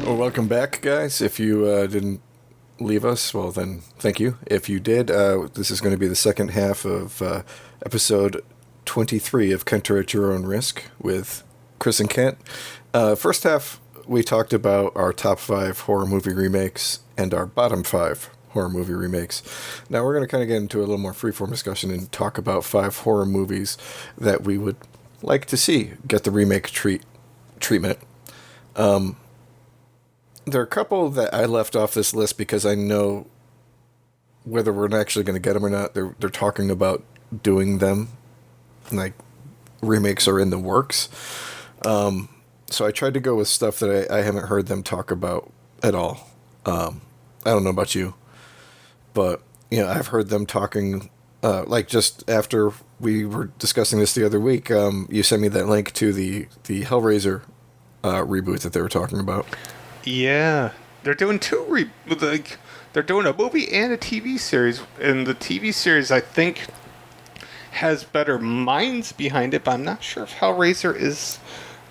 Well, welcome back, guys. If you didn't leave us, well, then thank you. If you did, this is going to be the second half of episode 23 of Kenter at Your Own Risk with Chris and Kent. First half, we talked about our top 5 horror movie remakes and our bottom 5 horror movie remakes. Now we're going to kind of get into a little more freeform discussion and talk about 5 horror movies that we would like to see get the remake treatment. There are a couple that I left off this list because I know whether we're actually going to get them or not. They're talking about doing them, like remakes are in the works. So I tried to go with stuff that I haven't heard them talk about at all. I don't know about you, but I've heard them talking. Like just after we were discussing this the other week, you sent me that link to the Hellraiser reboot that they were talking about. Yeah, they're doing they're doing a movie and a TV series, and the TV series I think has better minds behind it, but I'm not sure if Hellraiser is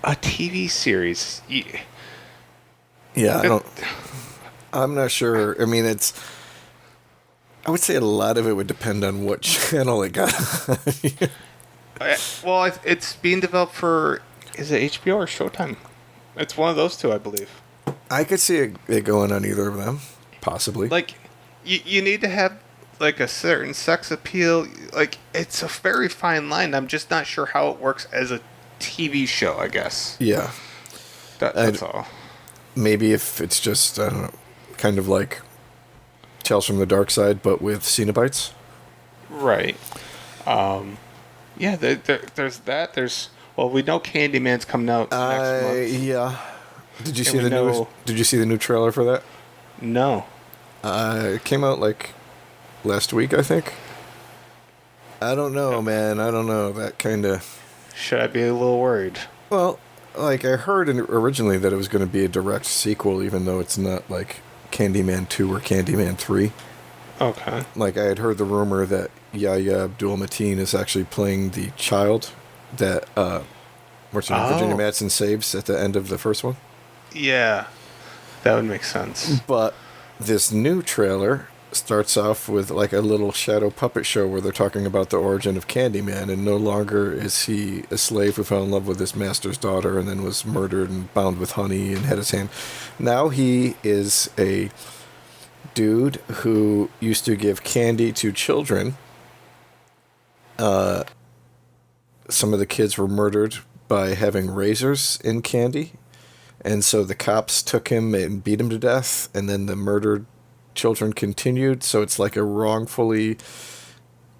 a TV series. Yeah, I'm not sure. I mean, I would say a lot of it would depend on what channel it got. Well, it's being developed for, is it HBO or Showtime? It's one of those two, I believe. I could see it going on either of them, possibly. Like, you need to have, like, a certain sex appeal. Like, it's a very fine line. I'm just not sure how it works as a TV show, I guess. Yeah. That's all. Maybe if it's just, I don't know, kind of like Tales from the Dark Side, but with Cenobites. Right. Yeah, there's that. Well, we know Candyman's coming out next month. Yeah. Did you see the new trailer for that? No. It came out like last week, I think. I don't know, man. I don't know. That kind of. Should I be a little worried? Well, like I heard originally that it was going to be a direct sequel, even though it's not like Candyman 2 or Candyman 3. Okay. Like I had heard the rumor that Yahya Abdul-Mateen is actually playing the child that Virginia Madsen saves at the end of the first one. Yeah, that would make sense. But this new trailer starts off with like a little shadow puppet show where they're talking about the origin of Candyman, and no longer is he a slave who fell in love with his master's daughter and then was murdered and bound with honey and had his hand. Now he is a dude who used to give candy to children. Some of the kids were murdered by having razors in candy. And so the cops took him and beat him to death, and then the murdered children continued. So it's like a wrongfully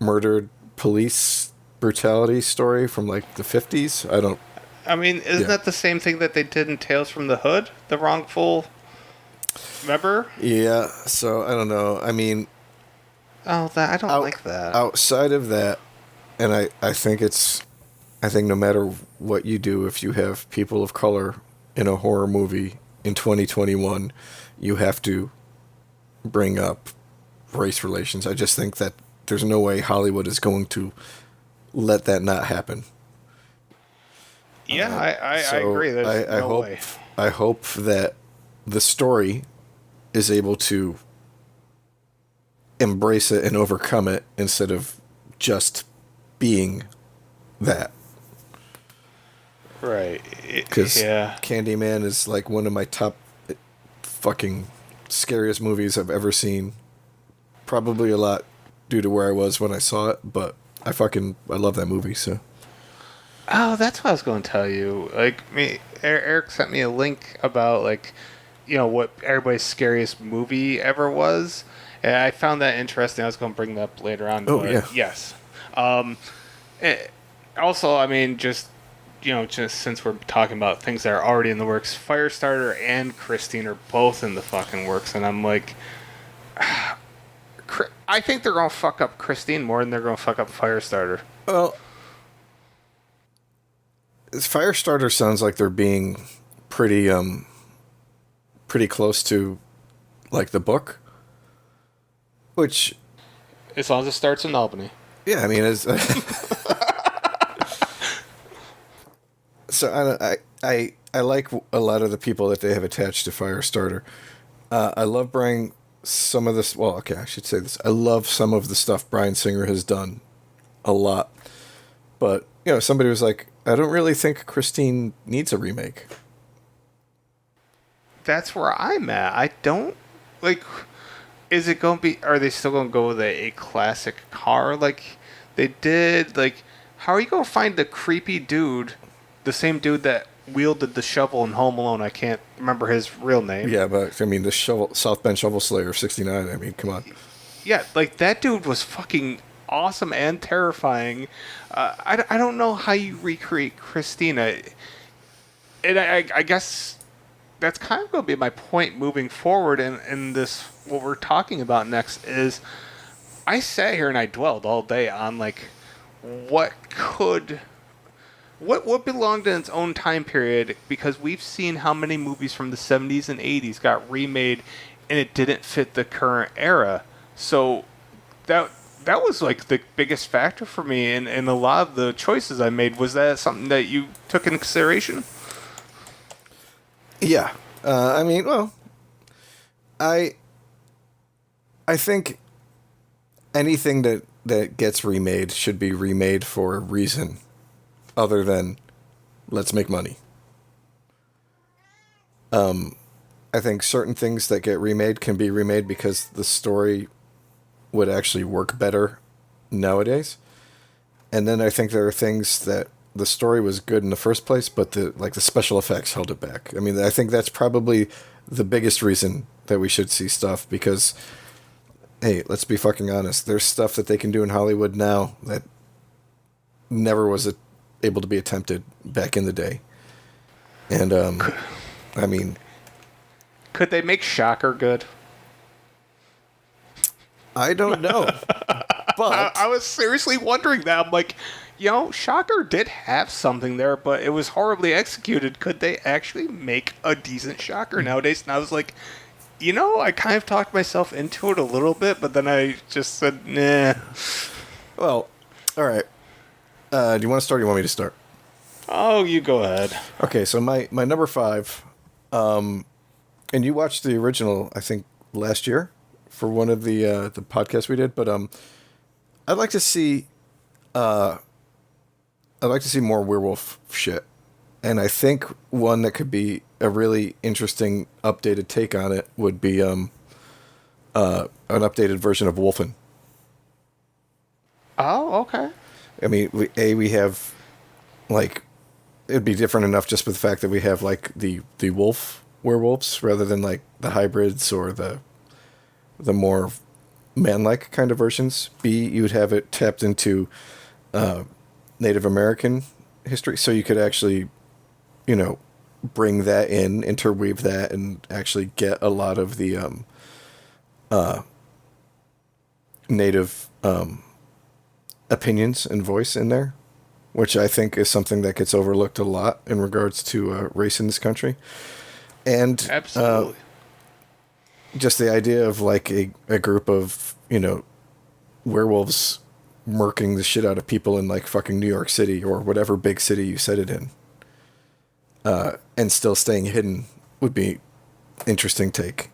murdered police brutality story from like the 50s. I mean, isn't that the same thing that they did in Tales from the Hood? The wrongful. Remember? Yeah. So I don't know. I mean. Oh, I don't like that. Outside of that, and I think no matter what you do, if you have people of color in a horror movie in 2021, you have to bring up race relations. I just think that there's no way Hollywood is going to let that not happen. Yeah, I agree. There's no way. I hope that the story is able to embrace it and overcome it instead of just being that. Right. Because Candyman is like one of my top fucking scariest movies I've ever seen. Probably a lot due to where I was when I saw it, but I love that movie, so. Oh, that's what I was going to tell you. Like, Eric sent me a link about, like, what everybody's scariest movie ever was. And I found that interesting. I was going to bring that up later on. Oh, yeah. Yes. Also, I mean, just since we're talking about things that are already in the works, Firestarter and Christine are both in the fucking works, and I'm like, I think they're gonna fuck up Christine more than they're gonna fuck up Firestarter. Well, Firestarter sounds like they're being pretty close to like the book, which, as long as it starts in Albany. Yeah, I mean, so I I like a lot of the people that they have attached to Firestarter. I love Brian. Some of this. Well, okay, I should say this. I love some of the stuff Bryan Singer has done a lot. But somebody was like, I don't really think Christine needs a remake. That's where I'm at. I don't like. Is it going to be? Are they still going to go with a classic car like they did? Like, how are you going to find the creepy dude, the same dude that wielded the shovel in Home Alone? I can't remember his real name. Yeah, but I mean, the South Bend Shovel Slayer '69. I mean, come on. Yeah, like that dude was fucking awesome and terrifying. I don't know how you recreate Christina, and I guess that's kind of going to be my point moving forward in this. What we're talking about next is I sat here and I dwelled all day on like what belonged in its own time period, because we've seen how many movies from the 70s and 80s got remade and it didn't fit the current era. So that was like the biggest factor for me in a lot of the choices I made. Was that something that you took into consideration? Yeah. I mean, well, I think anything that gets remade should be remade for a reason other than let's make money. I think certain things that get remade can be remade because the story would actually work better nowadays. And then I think there are things that the story was good in the first place, but the special effects held it back. I mean, I think that's probably the biggest reason that we should see stuff, because hey, let's be fucking honest. There's stuff that they can do in Hollywood now that never was able to be attempted back in the day. And, I mean... Could they make Shocker good? I don't know. But... I was seriously wondering that. I'm like, Shocker did have something there, but it was horribly executed. Could they actually make a decent Shocker nowadays? And I was like... I kind of talked myself into it a little bit, but then I just said, nah. Well, all right. Do you want to start or do you want me to start? Oh, you go ahead. Okay, so my number 5, and you watched the original, I think, last year for one of the podcasts we did, but I'd like to see more werewolf shit. And I think one that could be a really interesting updated take on it would be an updated version of Wolfen. Oh, okay. I mean, we have, like, it'd be different enough just with the fact that we have, like, the wolf werewolves rather than, like, the hybrids or the more man-like kind of versions. B, you would have it tapped into Native American history, so you could actually... bring that in, interweave that, and actually get a lot of the native opinions and voice in there, which I think is something that gets overlooked a lot in regards to race in this country. And absolutely, just the idea of like a group of werewolves murking the shit out of people in like fucking New York City or whatever big city you set it in. And still staying hidden would be interesting take,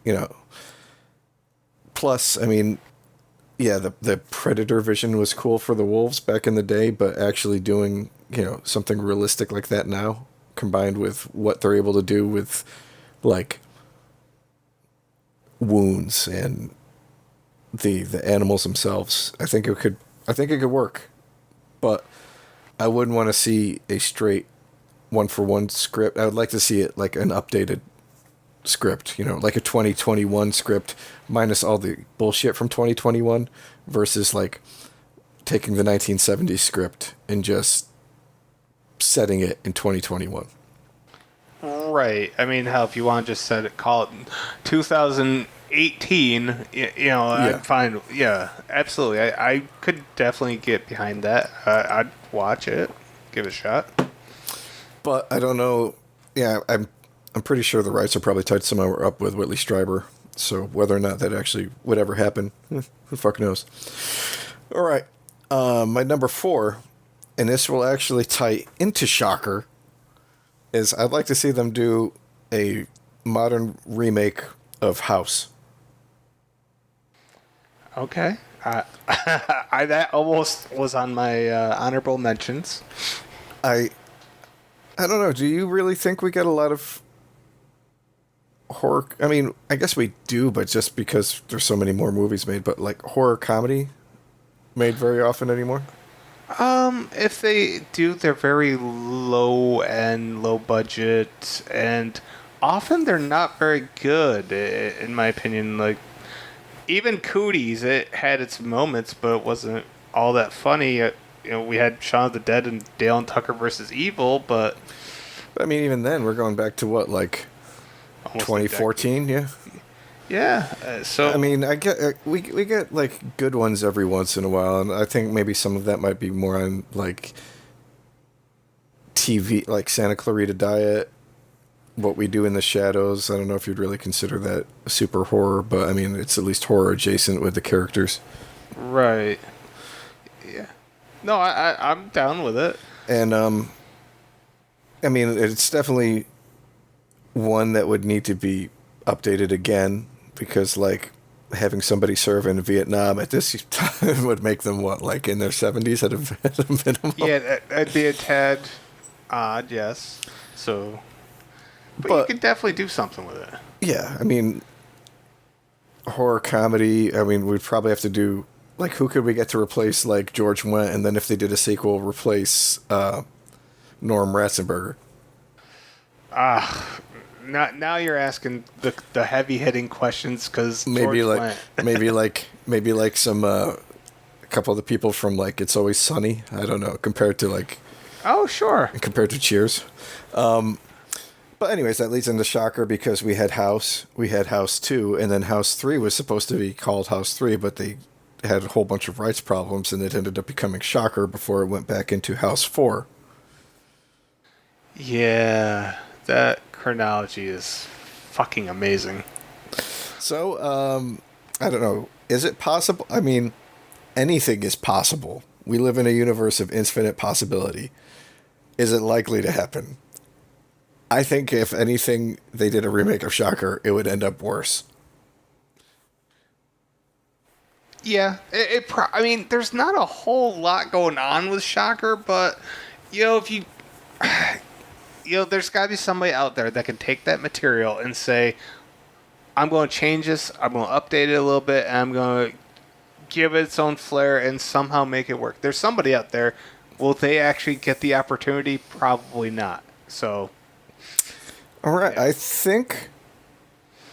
Plus, I mean, yeah, the predator vision was cool for the wolves back in the day, but actually doing, something realistic like that now, combined with what they're able to do with, like, wounds and the animals themselves, I think it could work. But I wouldn't want to see a straight one-for-one script. I would like to see it like an updated script, like a 2021 script minus all the bullshit from 2021 versus like taking the 1970s script and just setting it in 2021. Right. I mean, hell, if you want to just call it 2018, I'm fine. Yeah, absolutely. I could definitely get behind that. I'd watch it, give it a shot. But I don't know. Yeah, I'm pretty sure the rights are probably tied somehow up with Whitley Strieber. So whether or not that actually would ever happen, who fucking knows? All right. My number 4, and this will actually tie into Shocker, is I'd like to see them do a modern remake of House. Okay. I that almost was on my honorable mentions. I I don't know. Do you really think we get a lot of horror? I mean, I guess we do, but just because there's so many more movies made. But like horror comedy made very often anymore. If they do, they're very low and low budget, and often they're not very good, in my opinion. Like even Cooties, it had its moments, but it wasn't all that funny. We had Shaun of the Dead and Dale and Tucker versus Evil, but But I mean, even then, we're going back to what, like almost a 2014? Yeah. yeah. So I mean, I get we get like good ones every once in a while, and I think maybe some of that might be more on like TV, like Santa Clarita Diet, What We Do in the Shadows. I don't know if you'd really consider that super horror, but I mean, it's at least horror adjacent with the characters. right, yeah. No, I'm down with it. And I mean, it's definitely one that would need to be updated again because, like, having somebody serve in Vietnam at this time would make them what, like in their 70s at a minimum. Yeah, that'd be a tad odd, yes. So, but you But could definitely do something with it. yeah, I mean, horror comedy. I mean, we'd probably have to do like who could we get to replace like George Wendt, and then if they did a sequel, replace Norm Ratzenberger. Now you're asking the heavy hitting questions because Maybe like maybe like some a couple of the people from like It's Always Sunny. I don't know compared to Cheers. But anyways, that leads into Shocker because we had House 2, and then House 3 was supposed to be called House 3, but they had a whole bunch of rights problems, and it ended up becoming Shocker before it went back into House 4. Yeah, that chronology is fucking amazing. So, I don't know. Is it possible? I mean, anything is possible. We live in a universe of infinite possibility. Is it likely to happen? I think if anything, they did a remake of Shocker, it would end up worse. Yeah, I mean, there's not a whole lot going on with Shocker, but if you, there's got to be somebody out there that can take that material and say, I'm going to change this, I'm going to update it a little bit, and I'm going to give it its own flair and somehow make it work. There's somebody out there. Will they actually get the opportunity? Probably not. So, All right, yeah. I think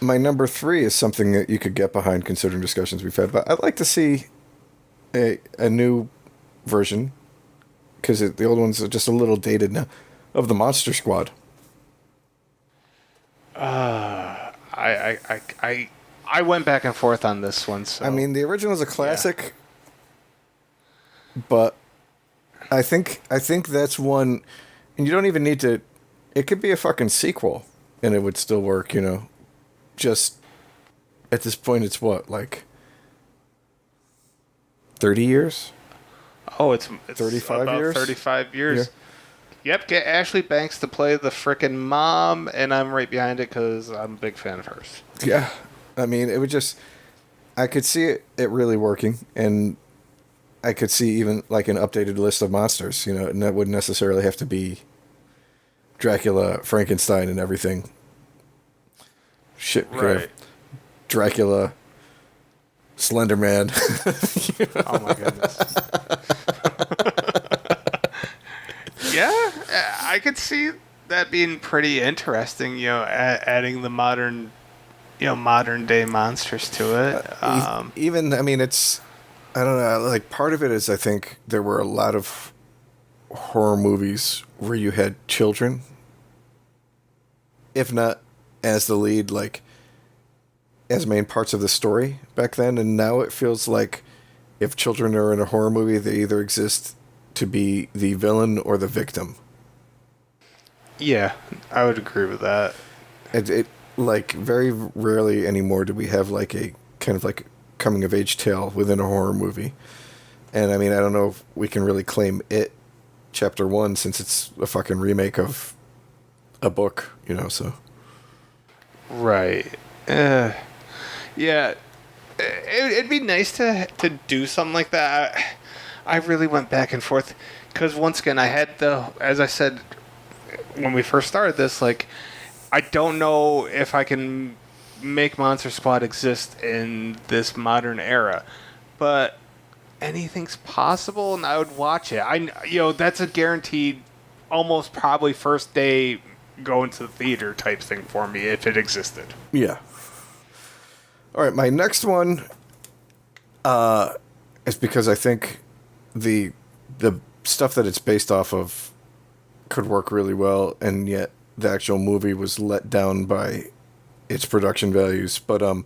my number 3 is something that you could get behind considering discussions we've had, but I'd like to see a new version, because the old ones are just a little dated now, of the Monster Squad. I went back and forth on this one. So I mean, the original is a classic, but I think that's one, and you don't even need to. It could be a fucking sequel, and it would still work. Just at this point, it's what, like 30 years. Oh, it's 35 about years? 35 years. Yeah. Yep, get Ashley Banks to play the frickin' mom, and I'm right behind it because I'm a big fan of hers. Yeah, I mean, it would just. I could see it really working, and I could see even like an updated list of monsters. And that wouldn't necessarily have to be Dracula, Frankenstein, and everything. Shit, Right. Dracula, Slender Man. Oh my goodness. Yeah, I could see that being pretty interesting. Adding the modern day monsters to it. Even, I mean, it's, I don't know, like part of it is I think there were a lot of horror movies where you had children, if not as the lead, like as main parts of the story back then, and now it feels like if children are in a horror movie, they either exist to be the villain or the victim. Yeah, I would agree with that. It like very rarely anymore do we have like a kind of like coming of age tale within a horror movie. And I mean, I don't know if we can really claim It Chapter 1 since it's a fucking remake of a book, so. Right. Yeah. It'd be nice to do something like that. I really went back and forth because once again I had as I said when we first started this, like I don't know if I can make Monster Squad exist in this modern era, but anything's possible, and I would watch it. That's a guaranteed, almost probably first day going to the theater type thing for me if it existed. Yeah. All right, my next one is because I think the stuff that it's based off of could work really well, and yet the actual movie was let down by its production values. But I'd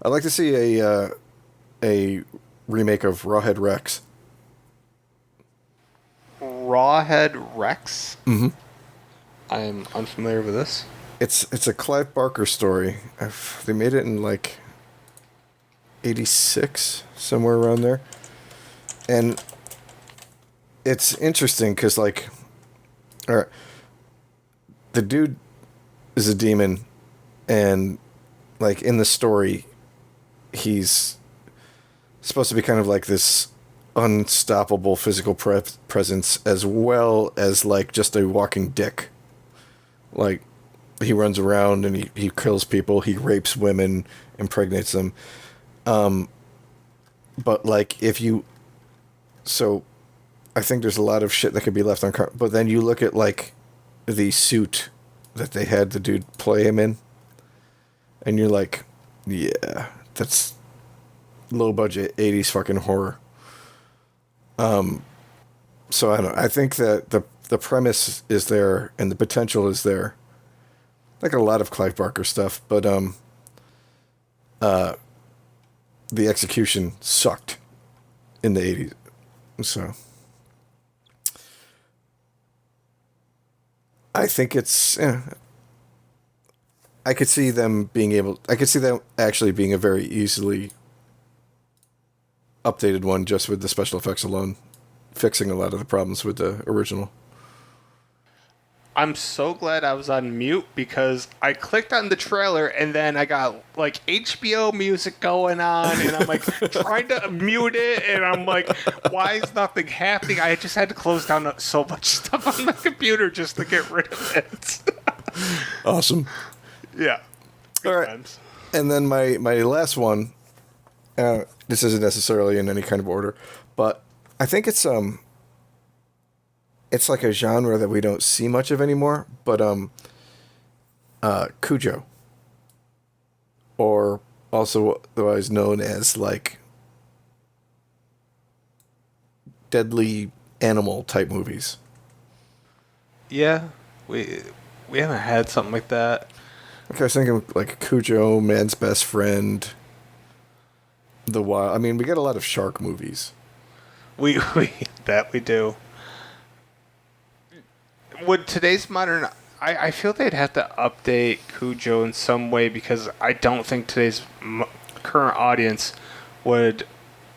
like to see a remake of Rawhead Rex. Rawhead Rex? Mm-hmm. I'm unfamiliar with this. It's a Clive Barker story. They made it in like 86, somewhere around there. And it's interesting because, like, all right, the dude is a demon, and, like, in the story, he's supposed to be kind of like this unstoppable physical presence as well as, like, just a walking dick. Like, he runs around and he kills people, he rapes women, impregnates them. But, like, so I think there's a lot of shit that could be left uncovered. But then you look at, like, the suit that they had the dude play him in, and you're like, yeah, that's low budget 80s fucking horror. So I don't know. I think that the premise is there and the potential is there. Like a lot of Clive Barker stuff, but the execution sucked in the 80s. So I think it's I could see them actually being a very easily updated one just with the special effects alone, fixing a lot of the problems with the original. I'm so glad I was on mute because I clicked on the trailer and then I got like HBO music going on and I'm like trying to mute it and I'm like, why is nothing happening? I just had to close down so much stuff on my computer just to get rid of it. Awesome. Yeah. All right. Times. And then my last one, this isn't necessarily in any kind of order, but I think it's like a genre that we don't see much of anymore, but Cujo, or also otherwise known as like deadly animal type movies. Yeah, we haven't had something like that. Okay, I was thinking like Cujo, Man's Best Friend, The Wild. I mean, we get a lot of shark movies. We do. Would today's modern... I feel they'd have to update Cujo in some way because I don't think today's current audience would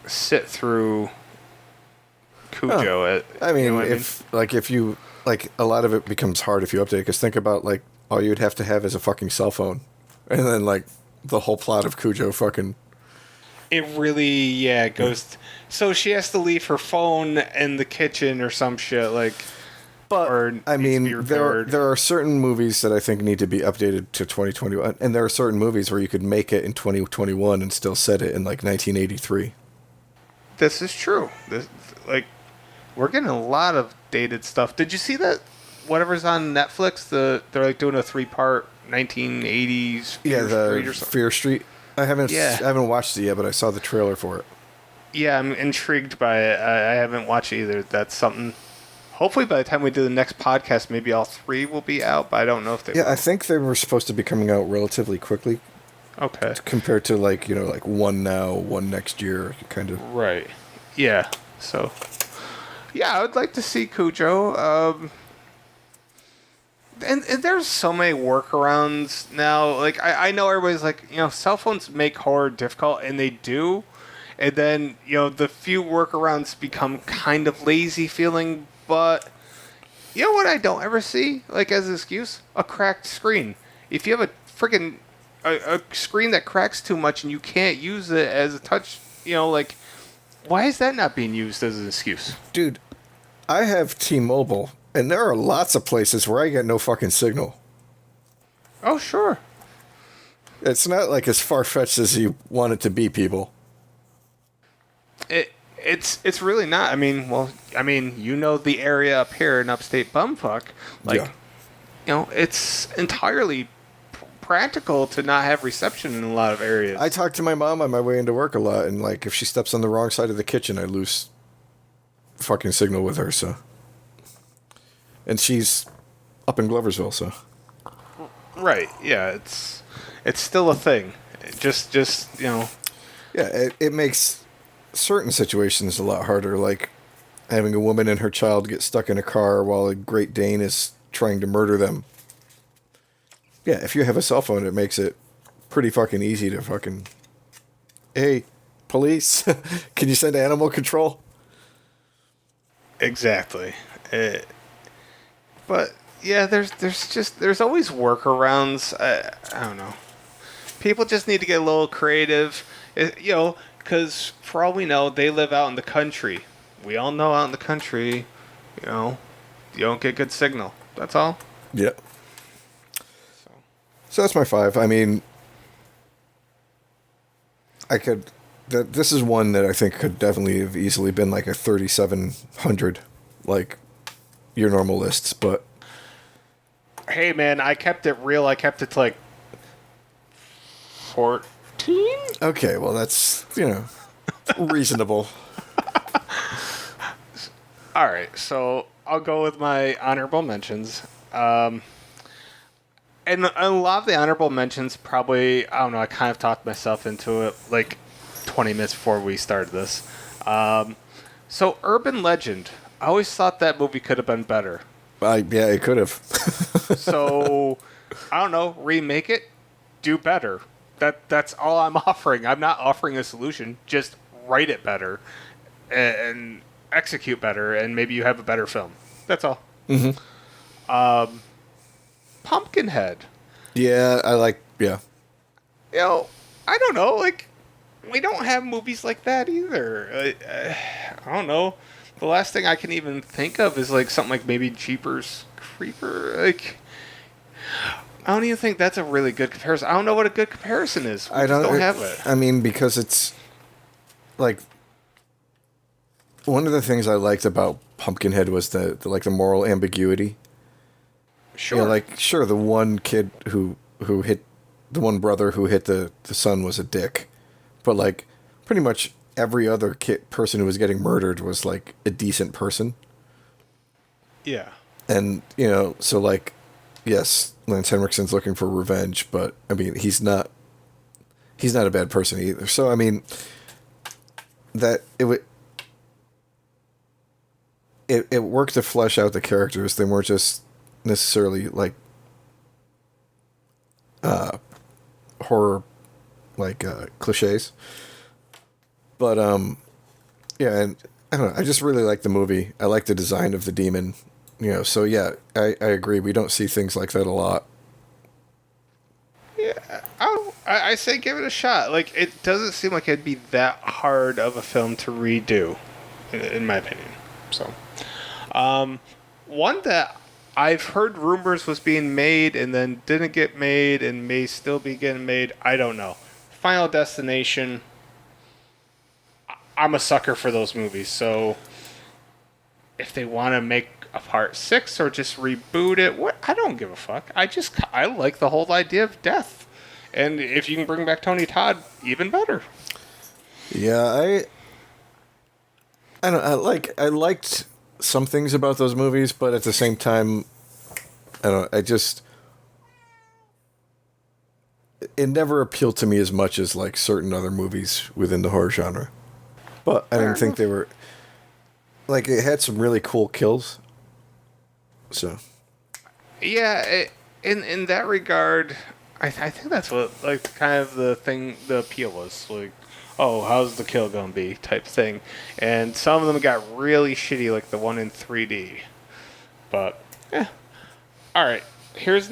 sit through Cujo. I mean, if you a lot of it becomes hard if you update, because think about, like, all you'd have to have is a fucking cell phone. And then, like, the whole plot of Cujo fucking... It really, goes... So she has to leave her phone in the kitchen or some shit, like... But, I mean, there are certain movies that I think need to be updated to 2021, and there are certain movies where you could make it in 2021 and still set it in, like, 1983. This is true. We're getting a lot of dated stuff. Did you see that? Whatever's on Netflix, they're, like, doing a 3-part 1980s Fear Street or something. Fear Street. I haven't watched it yet, but I saw the trailer for it. Yeah, I'm intrigued by it. I haven't watched it either. That's something... Hopefully by the time we do the next podcast, maybe all 3 will be out, but I don't know if they will. I think they were supposed to be coming out relatively quickly. Okay. Compared to, like, one now, one next year, kind of. Right. Yeah. So, yeah, I would like to see Cujo. And there's so many workarounds now. Like, I know everybody's like, cell phones make horror difficult, and they do. And then, the few workarounds become kind of lazy feeling. But, You know what I don't ever see, like, as an excuse? A cracked screen. If you have a freaking a screen that cracks too much and you can't use it as a touch, like, why is that not being used as an excuse? Dude, I have T-Mobile, and there are lots of places where I get no fucking signal. Oh, sure. It's not like as far-fetched as you want it to be, people. It's really not. I mean, the area up here in upstate bumfuck, like, it's entirely practical to not have reception in a lot of areas. I talk to my mom on my way into work a lot, and like if she steps on the wrong side of the kitchen, I lose fucking signal with her. So, and she's up in Gloversville, so right, yeah, it's still a thing. Just Yeah, it makes certain situations a lot harder, like having a woman and her child get stuck in a car while a Great Dane is trying to murder them. Yeah, if you have a cell phone, it makes it pretty fucking easy to fucking... Hey, police, can you send animal control? Exactly. But, yeah, there's always workarounds. I don't know. People just need to get a little creative, because for all we know, they live out in the country. We all know out in the country, you don't get good signal. That's all. Yeah. So that's my 5. I mean, this is one that I think could definitely have easily been like a 3,700, like your normal lists, but... Hey, man, I kept it real. I kept it to like 14? Okay, well, that's, reasonable. All right, so I'll go with my honorable mentions. And a lot of the honorable mentions probably, I don't know, I kind of talked myself into it like 20 minutes before we started this. So Urban Legend, I always thought that movie could have been better. Yeah, it could have. So, I don't know, remake it, do better. That's all I'm offering. I'm not offering a solution. Just write it better and execute better, and maybe you have a better film. That's all. Mm-hmm. Pumpkinhead. Yeah, yeah. I don't know, like, we don't have movies like that either. I don't know. The last thing I can even think of is, like, something like maybe Jeepers Creeper. Like, I don't even think that's a really good comparison. I don't know what a good comparison is. We just don't have it. I mean, because it's, like, one of the things I liked about Pumpkinhead was the moral ambiguity. Sure. Sure, the one kid who hit the one brother who hit the son was a dick, but like pretty much every other person who was getting murdered was like a decent person. Yeah. And so like, yes, Lance Henriksen's looking for revenge, but I mean he's not a bad person either. So I mean that it worked to flesh out the characters. They weren't just necessarily like horror like cliches, but yeah, and I don't know, I just really like the movie. I like the design of the demon, so yeah, I agree, we don't see things like that a lot. Yeah, I say give it a shot. Like, it doesn't seem like it'd be that hard of a film to redo, in my opinion. So one that I've heard rumors was being made and then didn't get made and may still be getting made. I don't know. Final Destination. I'm a sucker for those movies. So if they want to make a part 6 or just reboot it, I don't give a fuck. I like the whole idea of death. And if you can bring back Tony Todd, even better. Yeah, I liked some things about those movies, but at the same time, it never appealed to me as much as like certain other movies within the horror genre. But I didn't think they were, like, it had some really cool kills. So yeah, in that regard, I think that's what, like, kind of the appeal was, like, oh, how's the kill gonna be type thing. And some of them got really shitty, like the one in 3D. But Yeah. All right. Here's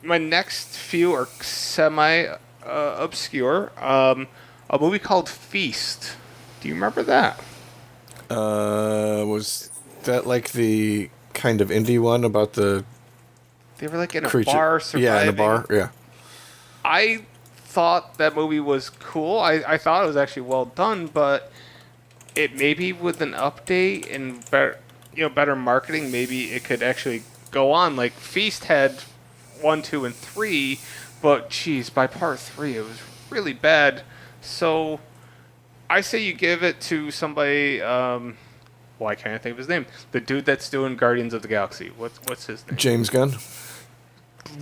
my next few are semi obscure. A movie called Feast. Do you remember that? Was that like the kind of indie one about the They were like in a creature? bar Yeah, in a surviving. bar. Yeah. I thought that movie was cool. I thought it was actually well done, but it maybe with an update and better marketing, maybe it could actually go on. Like Feast had 1, 2, and 3, but geez, by part 3 it was really bad. So I say you give it to somebody. Why can't I think of his name? The dude that's doing Guardians of the Galaxy. What's his name? James Gunn.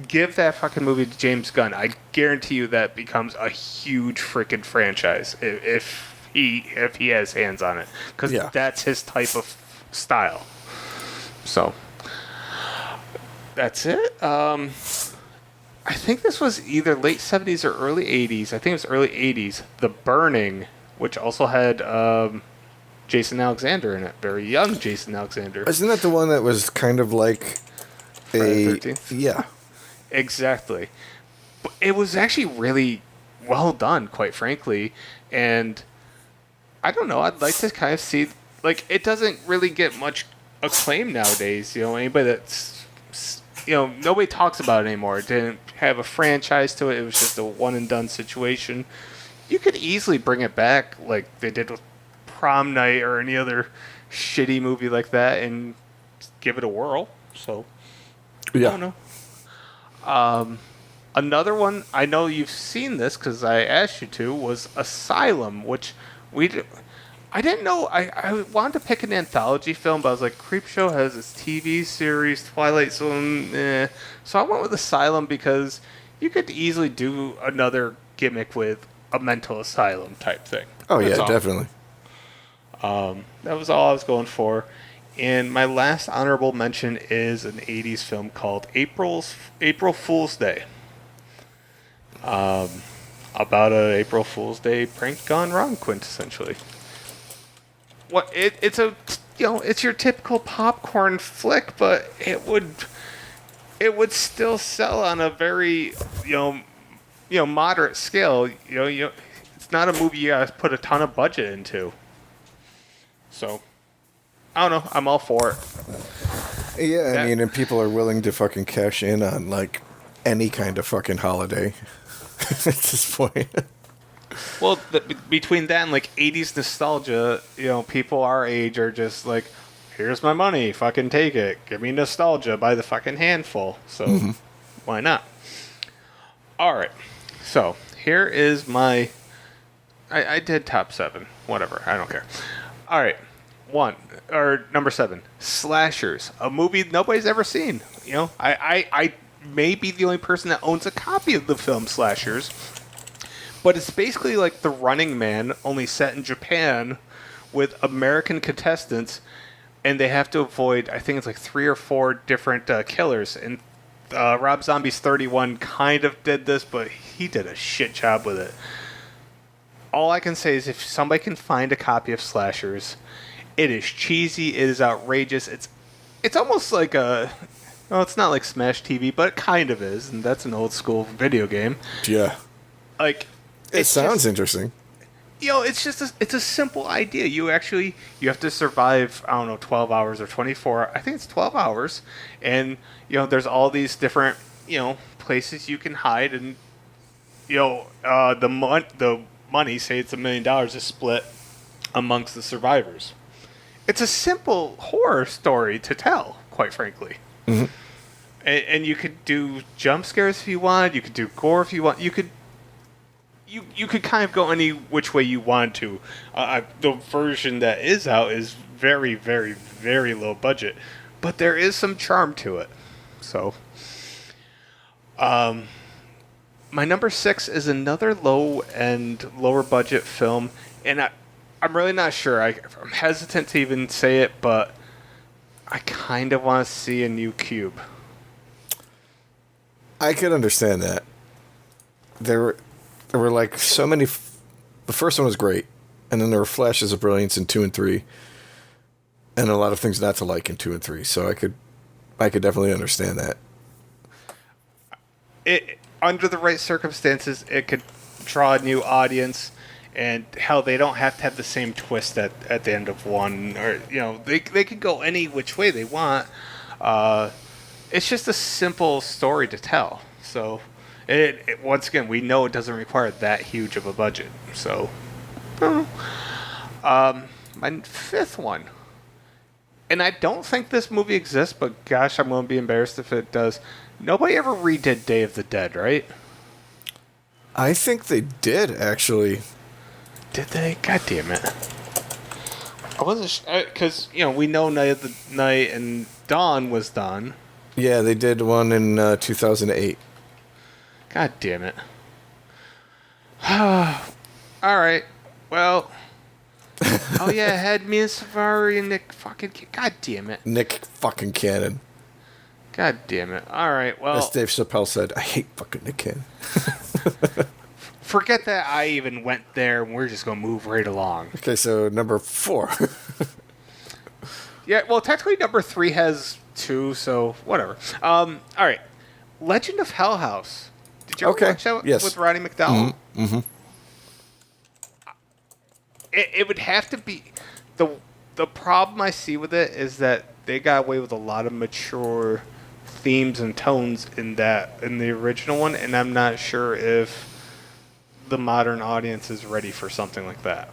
Give that fucking movie to James Gunn. I guarantee you that becomes a huge freaking franchise if he has hands on it, because Yeah. that's his type of style. So that's it. I think this was either late 70s or early 80s. I think it was early 80s. The Burning, which also had Jason Alexander in it, very young Jason Alexander. Isn't that the one that was kind of like Friday a the 13th. yeah? Exactly. But it was actually really well done, quite frankly. And I don't know, I'd like to kind of see, like, it doesn't really get much acclaim nowadays. Anybody that's, nobody talks about it anymore. It didn't have a franchise to it. It was just a one and done situation. You could easily bring it back like they did with Prom Night or any other shitty movie like that and give it a whirl. So, I Yeah. don't know. Another one, I know you've seen this because I asked you to, was Asylum, which I didn't know. I wanted to pick an anthology film, but I was like, Creepshow has this TV series, Twilight Zone, eh. So I went with Asylum because you could easily do another gimmick with a mental asylum type thing. Oh That's yeah, all. definitely. That was all I was going for. And my last honorable mention is an 80s film called April Fool's Day. About a April Fool's Day prank gone wrong, quintessentially. It's your typical popcorn flick, but it would still sell on a very moderate scale. It's not a movie you gotta put a ton of budget into. So I don't know. I'm all for it. Yeah, I mean, and people are willing to fucking cash in on like any kind of fucking holiday at this point. Well, between that and like 80s nostalgia, people our age are just like, here's my money, fucking take it. Give me nostalgia by the fucking handful. So why not? All right. So here is my. I did top 7. Whatever. I don't care. All right. Number 7, Slashers, a movie nobody's ever seen. I may be the only person that owns a copy of the film Slashers, but it's basically like The Running Man, only set in Japan with American contestants, and they have to avoid, I think it's like 3 or 4 different killers. And Rob Zombie's 31 kind of did this, but he did a shit job with it. All I can say is if somebody can find a copy of Slashers, it is cheesy. It is outrageous. It's almost like it's not like Smash TV, but it kind of is, and that's an old school video game. Yeah. Like It sounds interesting. it's just it's a simple idea. You have to survive, I don't know, 12 hours or 24. I think it's 12 hours, and there's all these different places you can hide, and the money, say it's $1 million, is split amongst the survivors. It's a simple horror story to tell, quite frankly. Mm-hmm. And you could do jump scares if you wanted. You could do gore if you want. You could kind of go any which way you want to. The version that is out is very, very, very low budget, but there is some charm to it. So, my number 6 is another lower budget film, and I'm really not sure. I'm hesitant to even say it, but I kind of want to see a new Cube. I could understand that. There were like so many. The first one was great, and then there were flashes of brilliance in 2 and 3, and a lot of things not to like in 2 and 3. So I could I could definitely understand that. It under the right circumstances, it could draw a new audience, and hell, they don't have to have the same twist at the end of one, or they can go any which way they want. It's just a simple story to tell. So, once again, we know it doesn't require that huge of a budget. So, my fifth one, and I don't think this movie exists, but gosh, I'm going to be embarrassed if it does. Nobody ever redid Day of the Dead, right? I think they did, actually. Did they? God damn it. I wasn't because we know Night of the Night and Dawn was done. Yeah, they did one in 2008. God damn it. All right. Well. Oh yeah, it had Mia Safari and Nick fucking. God damn it. Nick fucking Cannon. God damn it. All right. Well. As Dave Chappelle said, I hate fucking Nick Cannon. Forget that I even went there, and we're just gonna move right along. Okay, so number 4. Yeah. Well, technically, number 3 has 2, so whatever. All right. Legend of Hell House. Did you ever watch that with Roddy McDowell? Mm-hmm. Mm-hmm. It would have to be the problem I see with it is that they got away with a lot of mature themes and tones in the original one, and I'm not sure if the modern audience is ready for something like that.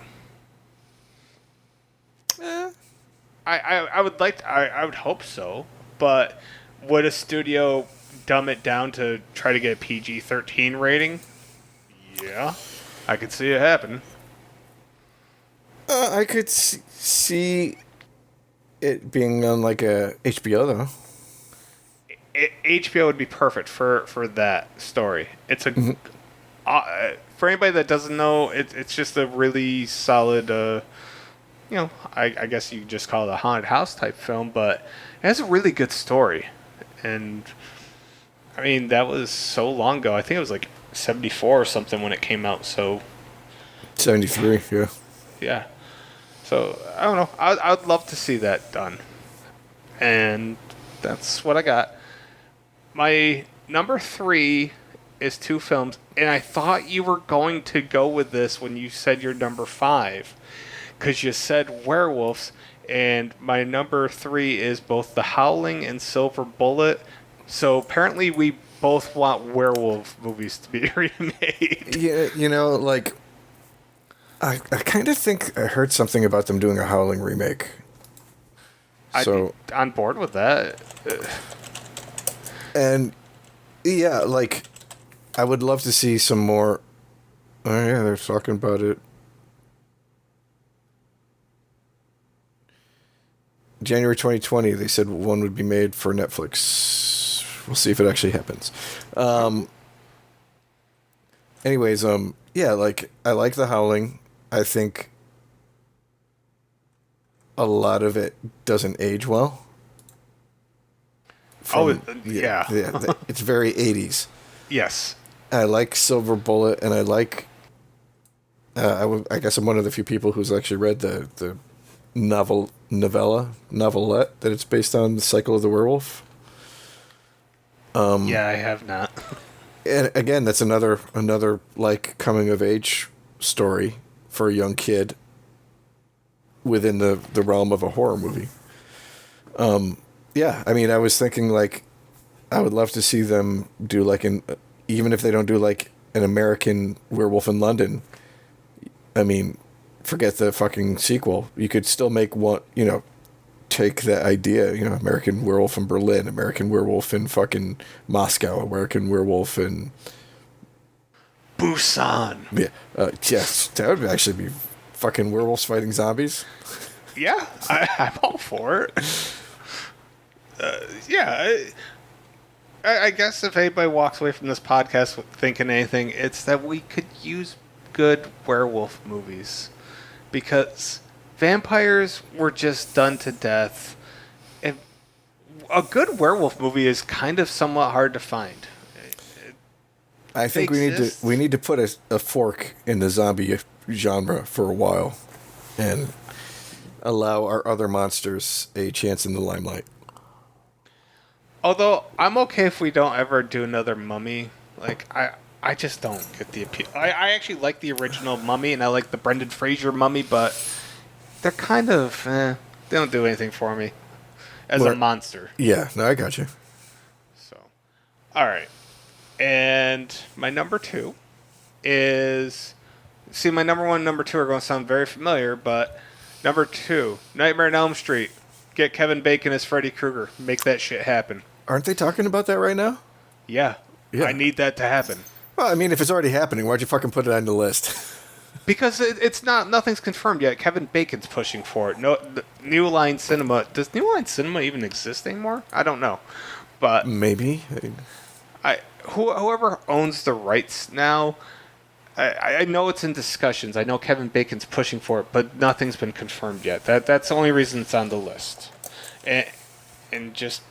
I would hope so, but would a studio dumb it down to try to get a PG-13 rating? Yeah, I could see it happen. I could see it being on like a HBO though. HBO would be perfect for that story. It's a for anybody that doesn't know, it's just a really solid. I guess you could just call it a haunted house type film, but it has a really good story. And I mean, that was so long ago. I think it was like 74 or something when it came out. So 73, yeah. Yeah. So, I don't know. I'd love to see that done. And that's what I got. My number 3 is 2 films. And I thought you were going to go with this when you said your number 5. Because you said werewolves. And my number 3 is both The Howling and Silver Bullet. So, apparently we both want werewolf movies to be remade. Yeah, I kind of think I heard something about them doing a Howling remake. I'd be on board with that. And, yeah, I would love to see some more... Oh, yeah, they're talking about it. January 2020, they said one would be made for Netflix. We'll see if it actually happens. Anyways, yeah, I like The Howling. I think a lot of it doesn't age well. Yeah. It's very 80s. Yes. I like Silver Bullet, and I like... I guess I'm one of the few people who's actually read the novelette that it's based on, The Cycle of the Werewolf. Yeah, I have not. And again, that's another coming of age story for a young kid within the realm of a horror movie. Yeah, I mean, I was thinking I would love to see them do even if they don't do an American Werewolf in London. I mean, forget the fucking sequel. You could still make one, take the idea, American Werewolf in Berlin, American Werewolf in fucking Moscow, American Werewolf in Busan. Yeah, yes, that would actually be fucking werewolves fighting zombies. Yeah, I'm all for it. Yeah, I guess if anybody walks away from this podcast thinking anything, it's that we could use good werewolf movies. Because vampires were just done to death. And a good werewolf movie is kind of somewhat hard to find. I think we need to put a fork in the zombie genre for a while and allow our other monsters a chance in the limelight. Although I'm okay if we don't ever do another Mummy. Like I just don't get the appeal. I actually like the original Mummy, and I like the Brendan Fraser Mummy, but they're kind of they don't do anything for me as a Well, monster. yeah, no, I got you. So, all right, and my number two is see my number one, and number two are going to sound very familiar, but number two, Nightmare on Elm Street. Get Kevin Bacon as Freddy Krueger. Make that shit happen. Aren't they talking about that right now? Yeah, Yeah. I need that to happen. Well, I mean, if it's already happening, why'd you fucking put it on the list? Because it's not, nothing's confirmed yet. Kevin Bacon's pushing for it. No, New Line Cinema. Does New Line Cinema even exist anymore? I don't know, but Maybe. whoever owns the rights now, I know it's in discussions. I know Kevin Bacon's pushing for it, but nothing's been confirmed yet. That's the only reason it's on the list, and just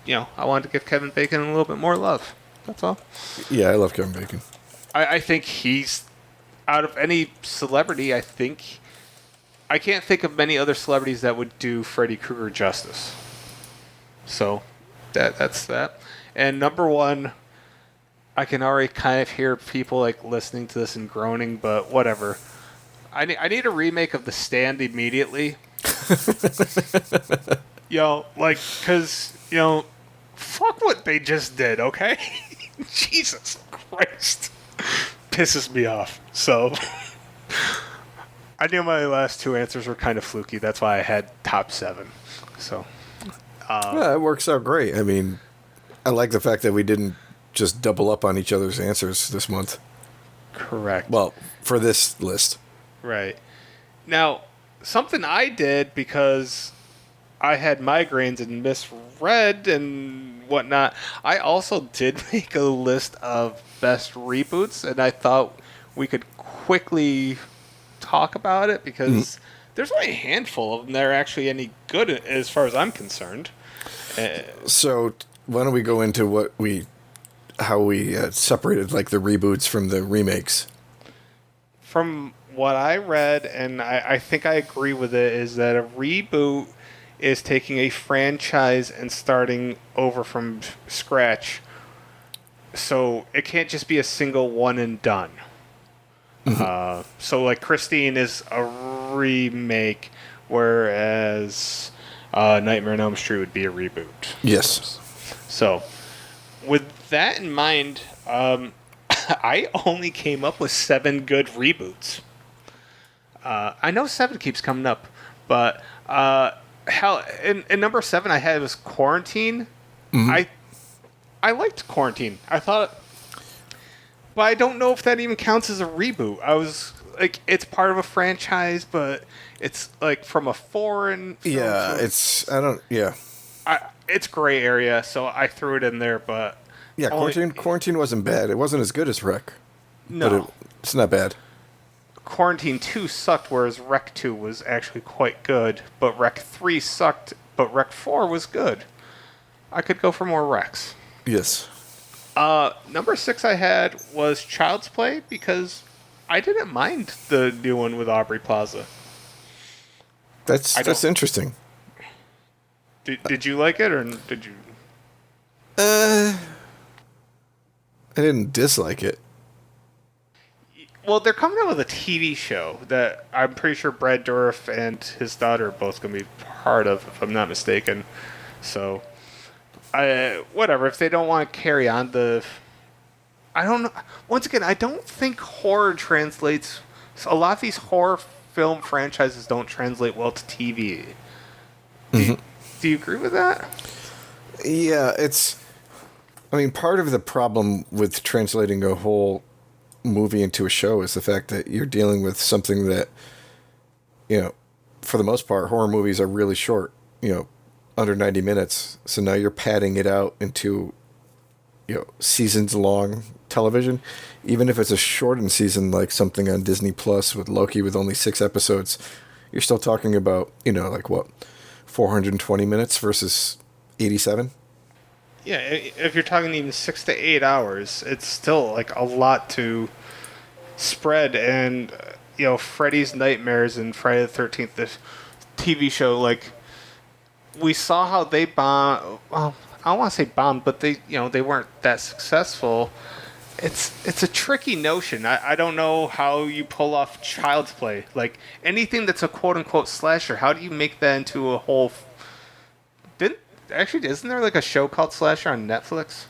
I wanted to give Kevin Bacon a little bit more love. That's all. Yeah, I love Kevin Bacon. I think he's out of any celebrity. I can't think of many other celebrities that would do Freddy Krueger justice. So that's that. And number one, I can already kind of hear people like listening to this and groaning, but whatever. I need a remake of The Stand immediately. Because fuck what they just did, okay? Jesus Christ. Pisses me off. So I knew my last two answers were kind of fluky. That's why I had top 7. So Yeah, it works out great. I mean, I like the fact that we didn't just double up on each other's answers this month. correct. Well, for this list. Right. Now, something I did because I had migraines and misread and whatnot, I also did make a list of best reboots, and I thought we could quickly talk about it because there's only a handful of them that are actually any good as far as I'm concerned. So, why don't we go into how we separated like the reboots from the remakes? From what I read, and I think I agree with it, is that a reboot is taking a franchise and starting over from scratch. So it can't just be a single one and done. So like Christine is a remake, whereas Nightmare on Elm Street would be a reboot. Yes. So with that in mind, I only came up with 7 good reboots. I know 7 keeps coming up, but hell, in number 7 I had was Quarantine. I liked Quarantine. I thought, but I don't know if that even counts as a reboot. I was like, it's part of a franchise, but it's like from a foreign film. Yeah, It's gray area, so I threw it in there, but yeah, Quarantine wasn't bad. It wasn't as good as Rec. No. But it's not bad. Quarantine 2 sucked, whereas Rec 2 was actually quite good, but Rec 3 sucked, but Rec 4 was good. I could go for more Recs. Yes. Number 6 I had was Child's Play, because I didn't mind the new one with Aubrey Plaza. That's interesting. Did you like it, or did you? I didn't dislike it. Well, they're coming out with a TV show that I'm pretty sure Brad Dourif and his daughter are both going to be part of, if I'm not mistaken. So, whatever. If they don't want to carry on I don't know. Once again, I don't think horror translates. A lot of these horror film franchises don't translate well to TV. Do you agree with that? Yeah, I mean, part of the problem with translating a whole movie into a show is the fact that you're dealing with something that, for the most part, horror movies are really short, under 90 minutes. So now you're padding it out into, seasons-long television. Even if it's a shortened season, like something on Disney Plus with Loki with only 6 episodes, you're still talking about, 420 minutes versus 87? Yeah, if you're talking even 6 to 8 hours, it's still like a lot to spread. And Freddy's Nightmares and Friday the 13th, the TV show, like we saw how they bomb. Well, I don't want to say bombed, but they weren't that successful. It's a tricky notion. I don't know how you pull off Child's Play. Like anything that's a quote unquote slasher, how do you make that into a whole? Didn't actually isn't there like a show called Slasher on Netflix?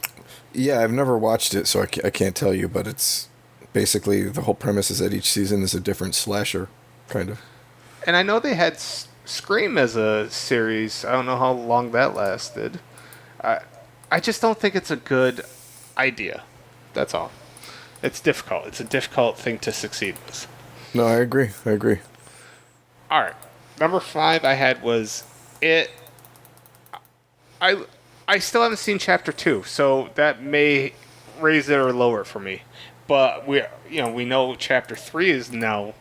Yeah, I've never watched it, so I can't tell you, but it's basically the whole premise is that each season is a different slasher, kind of. And I know they had Scream as a series. I don't know how long that lasted. I I just don't think it's a good idea. That's all. It's difficult. It's a difficult thing to succeed with. No, I agree. I agree. All right. Number 5 I had was it. I I still haven't seen chapter 2, so that may raise it or lower it for me. But we know chapter 3 is now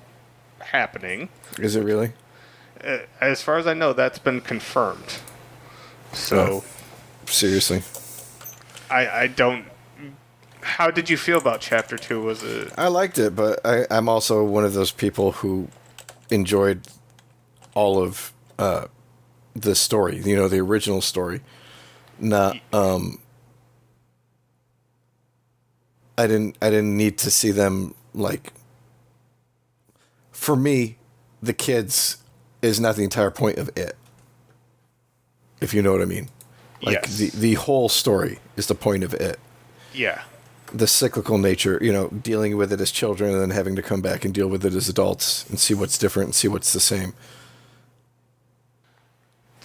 happening. Is it really? As far as I know, that's been confirmed. So Seriously. I don't. How did you feel about chapter 2? Was it? I liked it, but I'm also one of those people who enjoyed all of the story, the original story. Not I didn't need to see them like. For me, the kids is not the entire point of it. If you know what I mean. Like Yes. the whole story is the point of it. Yeah. The cyclical nature, dealing with it as children and then having to come back and deal with it as adults and see what's different and see what's the same.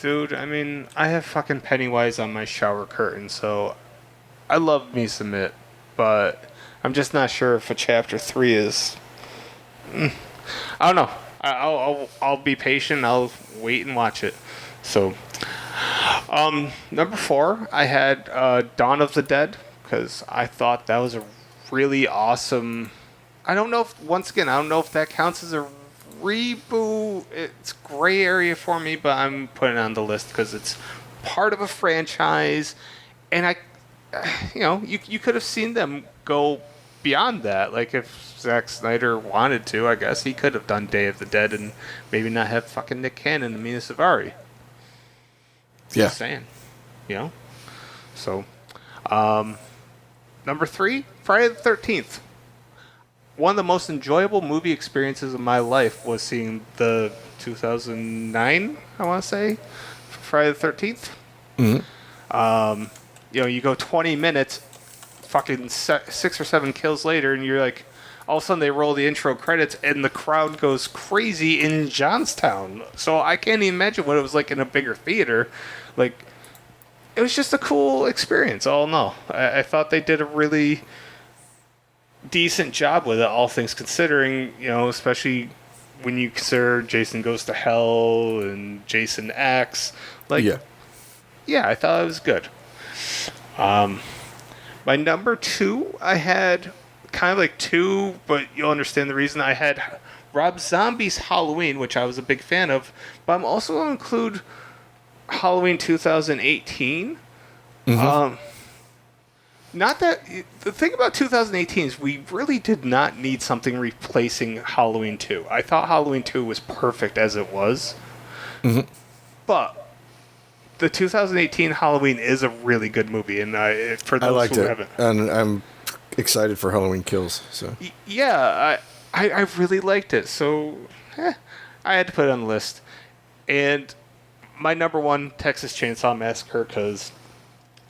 Dude, I mean, I have fucking Pennywise on my shower curtain, so I love me some it, but I'm just not sure if a chapter 3 is. I don't know. I'll be patient. I'll wait and watch it. So, number 4, I had Dawn of the Dead because I thought that was a really awesome. I don't know if that counts as a reboot. It's gray area for me, but I'm putting it on the list because it's part of a franchise, and you could have seen them go beyond that. Like if Zack Snyder wanted to, I guess he could have done Day of the Dead and maybe not have fucking Nick Cannon and Mina Savari. Yeah. Just saying, So, number 3, Friday the 13th. One of the most enjoyable movie experiences of my life was seeing the 2009, I want to say, Friday the 13th. Mm-hmm. You go 20 minutes, fucking 6 or 7 kills later, and you're like, all of a sudden they roll the intro credits, and the crowd goes crazy in Johnstown. So I can't even imagine what it was like in a bigger theater. Like, it was just a cool experience, all in all. I thought they did a really decent job with it, all things considering, especially when you consider Jason Goes to Hell and Jason X. Like, yeah, I thought it was good. My number 2, I had kind of like 2, but you'll understand the reason. I had Rob Zombie's Halloween, which I was a big fan of, but I'm also going to include Halloween 2018. Mm-hmm. Not that the thing about 2018 is we really did not need something replacing Halloween 2. I thought Halloween 2 was perfect as it was. Mm-hmm. But the 2018 Halloween is a really good movie, and for those I liked who it, haven't, and I'm excited for Halloween Kills. So yeah, I really liked it. So I had to put it on the list. And my number 1, Texas Chainsaw Massacre, because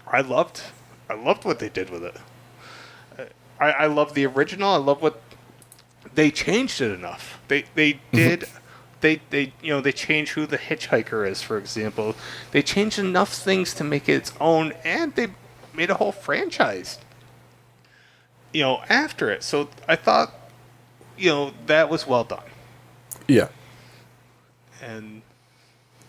I loved what they did with it. I love the original. I love what they changed it enough. They did. They changed who the hitchhiker is, for example. They changed enough things to make it its own, and they made a whole franchise. After it. So I thought, that was well done. yeah. And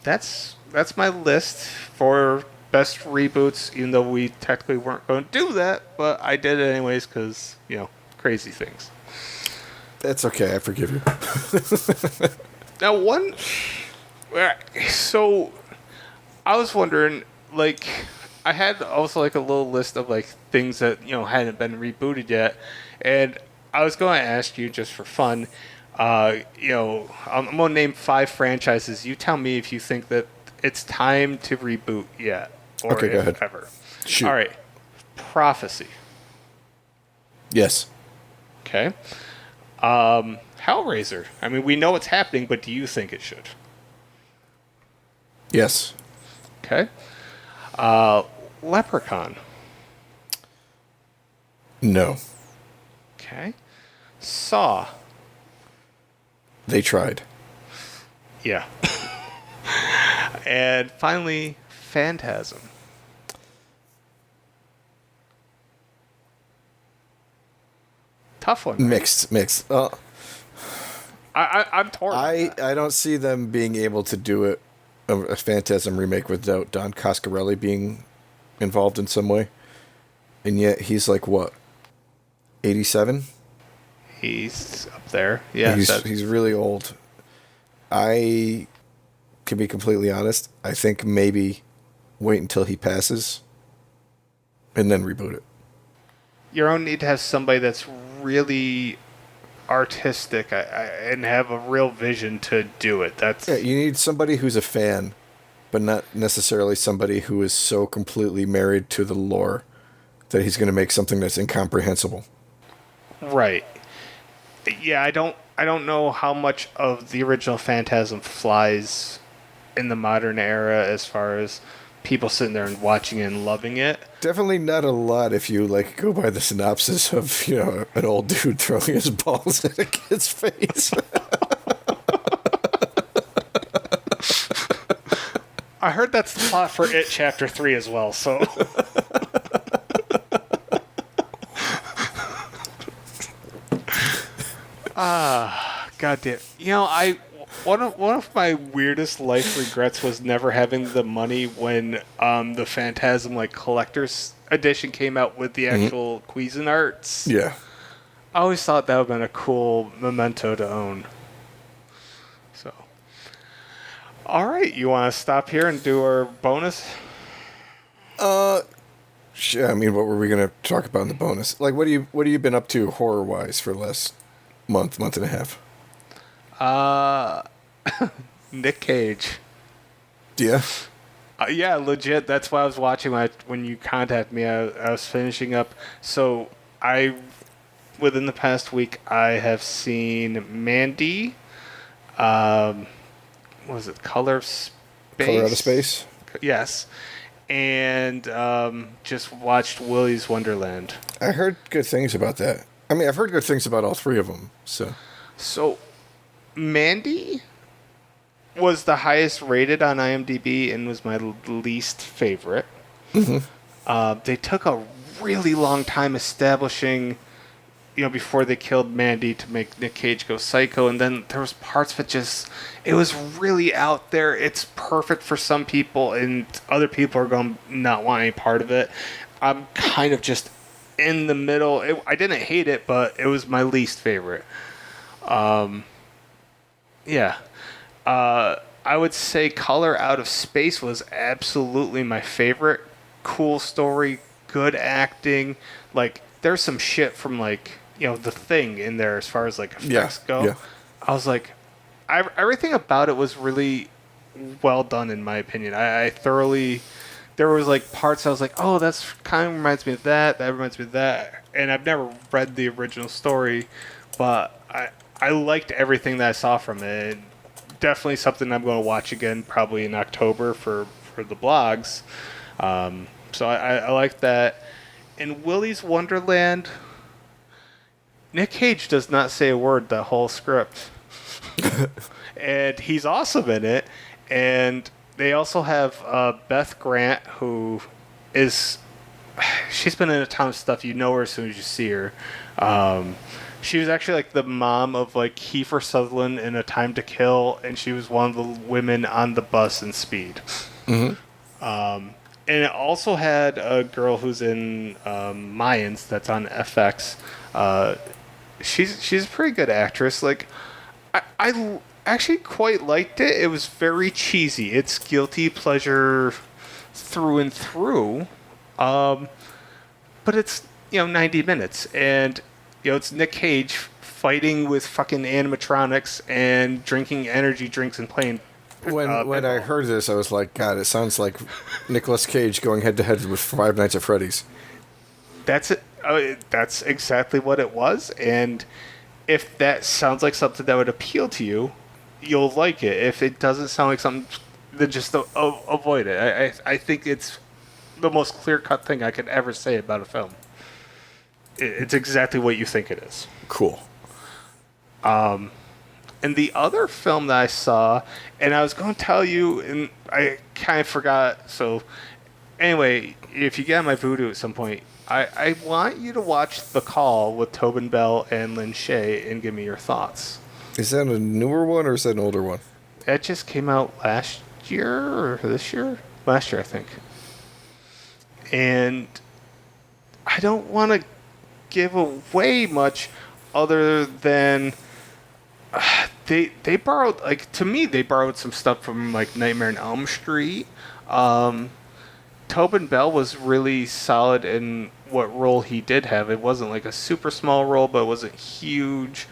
that's my list for best reboots, even though we technically weren't going to do that, but I did it anyways because, crazy things. That's okay. I forgive you. Now, so I was wondering, like, I had also like a little list of like things that, hadn't been rebooted yet, and I was going to ask you just for fun, I'm going to name 5 franchises. You tell me if you think that it's time to reboot yet. or Okay, go if ahead. ever. Shoot. All right. Prophecy. Yes. Okay. Hellraiser. I mean, we know it's happening, but do you think it should? Yes. Okay. Leprechaun. No. Okay. Saw. They tried. Yeah. And finally, Phantasm. Tough one. Right? Mixed. I'm torn. I don't see them being able to do it, a Phantasm remake, without Don Coscarelli being involved in some way. And yet he's like, what, 87? He's up there. Yeah. He's really old. I can be completely honest. I think maybe wait until he passes and then reboot it. You don't need to have somebody that's really artistic and have a real vision to do it. That's Yeah, you need somebody who's a fan, but not necessarily somebody who is so completely married to the lore that he's going to make something that's incomprehensible. right. Yeah, I don't know how much of the original Phantasm flies in the modern era as far as people sitting there and watching it and loving it. Definitely not a lot if you like go by the synopsis of, an old dude throwing his balls at a kid's face. I heard that's the plot for It Chapter 3 as well, so... God damn. One of my weirdest life regrets was never having the money when the Phantasm collector's edition came out with the actual Cuisinarts. Yeah. I always thought that would have been a cool memento to own. So, all right, you want to stop here and do our bonus? Sure. I mean, what were we going to talk about in the bonus? Like, what have you been up to horror wise for the last month and a half? Nick Cage. Yeah. Yeah, legit. That's why I was watching when you contacted me. I was finishing up. So within the past week, I have seen Mandy. What was it? Color of Space? Color Out of Space? Yes. And just watched Willy's Wonderland. I heard good things about that. I mean, I've heard good things about all three of them. So Mandy was the highest rated on IMDb and was my least favorite. Mm-hmm. They took a really long time establishing, before they killed Mandy to make Nick Cage go psycho, and then there was parts of it was really out there. It's perfect for some people, and other people are going to not want any part of it. I'm kind of just in the middle. I didn't hate it, but it was my least favorite. Yeah. I would say Color Out of Space was absolutely my favorite. Cool story, good acting. There's some shit from, The Thing in there as far as, effects go. Yeah. I was like, everything about it was really well done, in my opinion. I thoroughly... There was, parts I was like, oh, that's kind of reminds me of that. That reminds me of that. And I've never read the original story, but I liked everything that I saw from it. Definitely something I'm going to watch again, probably in October for the blogs. So I like that. In Willy's Wonderland, Nick Cage does not say a word the whole script. And he's awesome in it. And they also have Beth Grant, who is... She's been in a ton of stuff. You know her as soon as you see her. She was actually the mom of Kiefer Sutherland in A Time to Kill, and she was one of the women on the bus in Speed. Mm-hmm. And it also had a girl who's in Mayans that's on FX. She's a pretty good actress. I actually quite liked it. It was very cheesy. It's guilty pleasure through and through. But it's 90 minutes, and it's Nick Cage fighting with fucking animatronics and drinking energy drinks and playing When I heard this, I was like, God, it sounds like Nicolas Cage going head to head with Five Nights at Freddy's. That's it. That's exactly what it was. And if that sounds like something that would appeal to you, you'll like it. If it doesn't sound like something, then just avoid it. I think it's the most clear cut thing I could ever say about a film. It's exactly what you think it is. Cool. And the other film that I saw, and I was going to tell you, and I kind of forgot. So, anyway, if you get on my Vudu at some point, I want you to watch The Call with Tobin Bell and Lin Shaye and give me your thoughts. Is that a newer one or is that an older one? It just came out last year or this year? Last year, I think. And I don't want to give away much other than they borrowed, like, to me, they borrowed some stuff from, like, Nightmare on Elm Street. Tobin Bell was really solid in what role he did have. It wasn't like a super small role, but it wasn't huge.